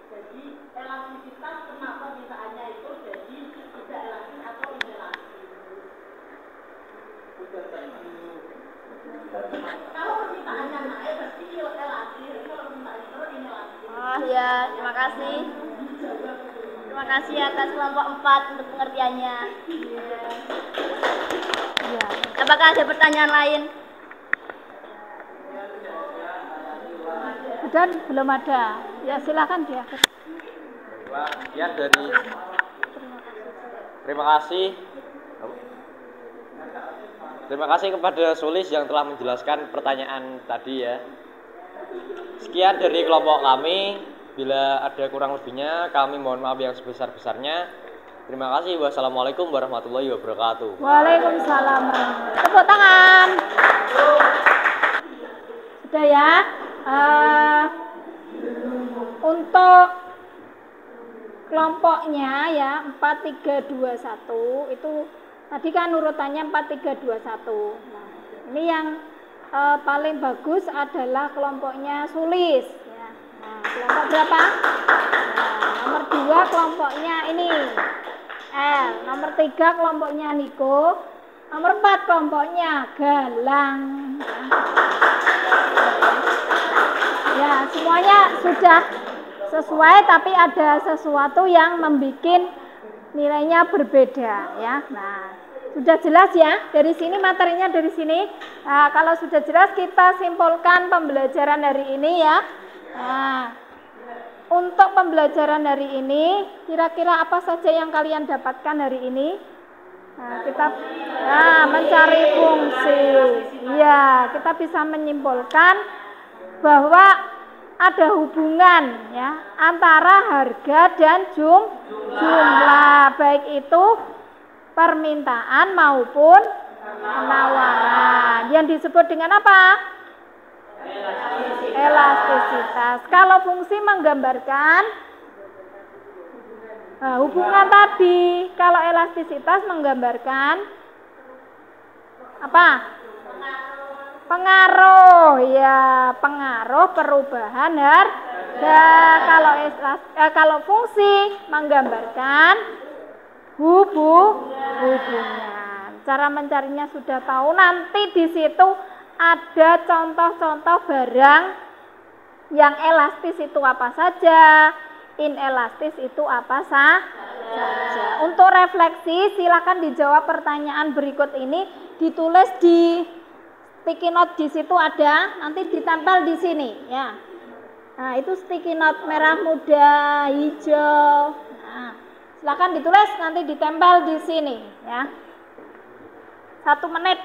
C: Jadi elastisitas kenapa misalnya itu jadi tidak elastis atau inelastis? Kalau permintaannya naik berarti elastis, kalau permintaannya turun inelastis.
E: Oh ya, terima kasih. Terima kasih atas kelompok 4 untuk pengertiannya.
A: Ya.
E: Apakah ada pertanyaan lain?
A: Dan belum ada. Ya, silakan dia.
F: Sekian dari Terima kasih kepada Sulis yang telah menjelaskan pertanyaan tadi ya. Sekian dari kelompok kami. Bila ada kurang lebihnya, kami mohon maaf yang sebesar-besarnya. Terima kasih. Wassalamualaikum warahmatullahi wabarakatuh.
A: Waalaikumsalam. Tepuk tangan. Sudah ya. Untuk kelompoknya ya 4321 itu tadi kan urutannya 4321. Nah, Ini yang paling bagus adalah kelompoknya Sulis. Ya. Nah, kelompok berapa? Nah, nomor 2 kelompoknya ini L. Nomor 3 kelompoknya Niko. Nomor 4 kelompoknya Galang. Ya, semuanya sudah sesuai, tapi ada sesuatu yang membuat nilainya berbeda ya. Nah, sudah jelas ya, dari sini materinya dari sini. Nah, kalau sudah jelas kita simpulkan pembelajaran hari ini ya. Nah, untuk pembelajaran hari ini kira-kira apa saja yang kalian dapatkan hari ini? Nah, kita mencari fungsi. Ya, kita bisa menyimpulkan bahwa ada hubungan ya antara harga dan jumlah, baik itu permintaan maupun penawaran, yang disebut dengan apa? Elastisitas. Kalau fungsi menggambarkan hubungan tadi, kalau elastisitas menggambarkan apa? Pengaruh ya, pengaruh perubahan harga. Kalau fungsi menggambarkan hubungan. Cara mencarinya sudah tahu. Nanti di situ ada contoh-contoh barang yang elastis itu apa saja, inelastis itu apa saja. Untuk refleksi silakan dijawab pertanyaan berikut ini, ditulis di sticky note, di situ ada, nanti ditempel di sini ya. Nah, itu sticky note merah, muda, hijau. Nah, silakan ditulis, nanti ditempel di sini ya. 1 menit.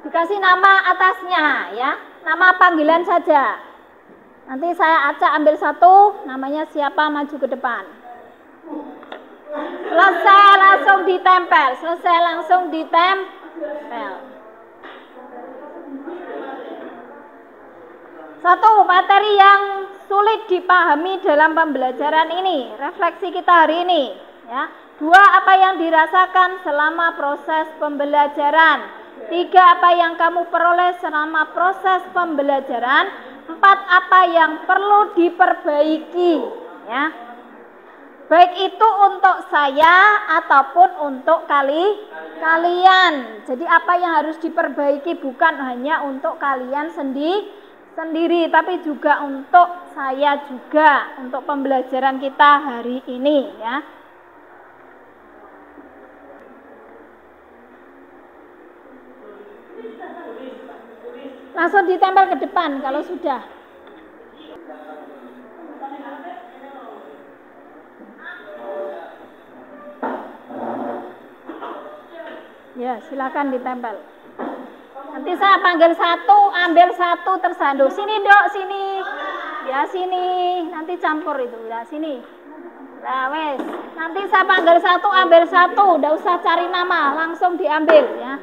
A: Dikasih nama atasnya ya, nama panggilan saja. Nanti saya acak ambil 1, namanya siapa, maju ke depan. Selesai langsung ditempel, Satu, materi yang sulit dipahami dalam pembelajaran ini, refleksi kita hari ini ya. 2, apa yang dirasakan selama proses pembelajaran. 3, apa yang kamu peroleh selama proses pembelajaran. 4, apa yang perlu diperbaiki ya. Baik itu untuk saya ataupun untuk kalian. Jadi apa yang harus diperbaiki bukan hanya untuk kalian sendiri, tapi juga untuk saya juga, untuk pembelajaran kita hari ini ya. Langsung ditempel ke depan kalau sudah. Ya, silakan ditempel. Nanti saya panggil 1, ambil 1 tersandu. Sini, Dok, sini. Ya, sini. Nanti campur itu. Ya, sini. Nah, wes. Nanti saya panggil 1, ambil 1. Enggak usah cari nama, langsung diambil ya.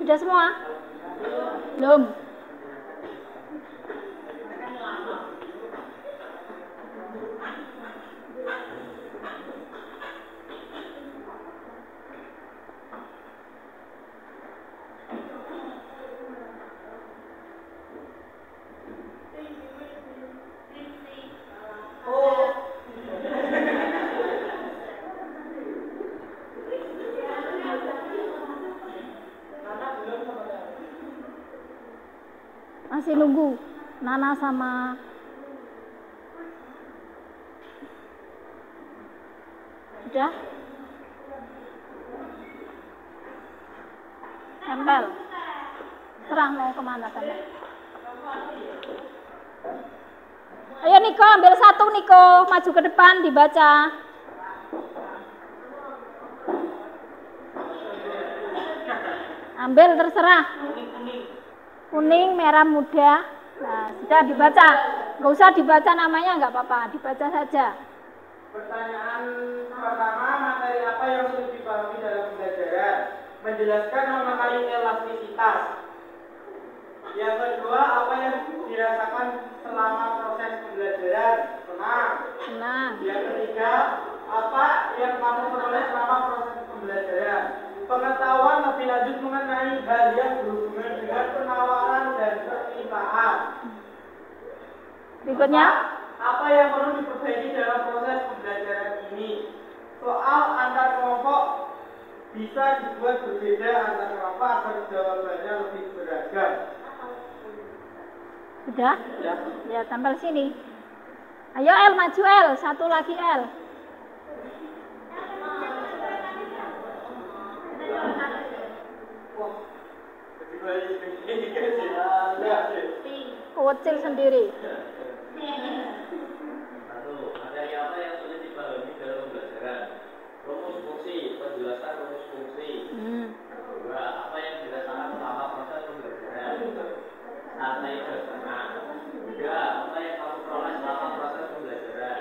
A: Sudah semua? Belum. Masih nunggu Nana sama Sudah? Tempel. Serah mau kemana tempel? Ayo Niko, ambil satu Niko, maju ke depan dibaca. Ambil terserah. Kuning, merah muda. Nah, sudah dibaca. Nggak usah dibaca namanya, nggak apa-apa, dibaca saja.
B: Pertanyaan pertama, materi apa yang sulit dipahami dalam pembelajaran? Menjelaskan mengenai elastisitas. Yang kedua, apa yang dirasakan selama proses pembelajaran? Senang. Yang ketiga, apa yang kamu peroleh selama proses pembelajaran? Pengetahuan lebih lanjut mengenai hal yang berhubungan dengan penawaran dan permintaan.
A: Berikutnya,
B: apa yang perlu diperbaiki dalam proses pembelajaran ini? Soal antar kelompok bisa dibuat berbeda antar kelompok agar jawabannya lebih beragam.
A: sudah? Ya, tempel sini. Ayo L, maju L, satu lagi L. Kecil sendiri.
F: Satu, materi apa yang sulit dipahami dalam pembelajaran? Rumus fungsi, penjelasan rumus fungsi. Dua, apa yang dirasakan selama proses pembelajaran? Santai dan tenang. Tiga, apa yang kamu peroleh selama proses pembelajaran?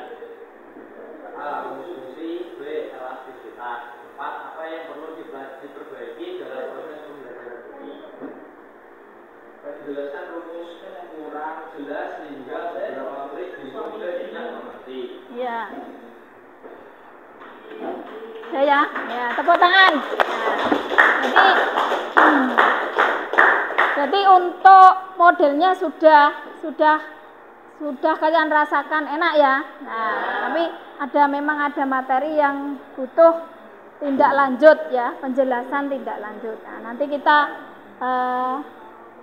F: A, rumus fungsi. B, elastisitas. Empat, apa yang perlu diperbaiki dalam proses pembelajaran ini? Penjelasan rumus kurang jelas sehingga beberapa murid bingung dan tidak mengerti.
A: Ya. Ya, tepuk tangan. Nah, jadi untuk modelnya sudah kalian rasakan enak ya. Nah, tapi memang ada materi yang butuh tindak lanjut ya, penjelasan tindak lanjut. Nah, nanti kita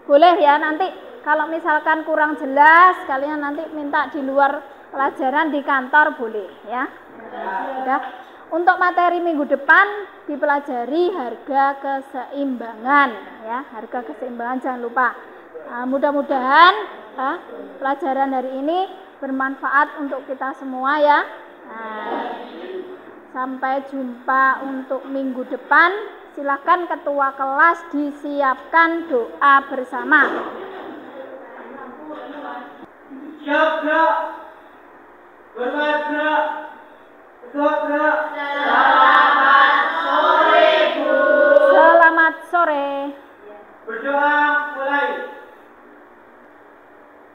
A: boleh ya, nanti kalau misalkan kurang jelas kalian nanti minta di luar pelajaran di kantor boleh ya. Sudah. Untuk materi minggu depan dipelajari harga keseimbangan ya, harga keseimbangan jangan lupa. Nah, mudah-mudahan pelajaran hari ini bermanfaat untuk kita semua ya. Nah, sampai jumpa untuk minggu depan. Silakan ketua kelas disiapkan doa bersama.
B: Siap gerak. Bergerak gerak. Gerak. Selamat sore Bu.
A: Selamat sore.
B: Berdoa mulai.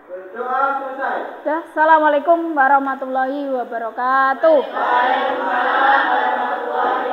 B: Berdoa selesai.
A: Sudah, assalamualaikum warahmatullahi wabarakatuh.
B: Waalaikumsalam warahmatullahi wabarakatuh.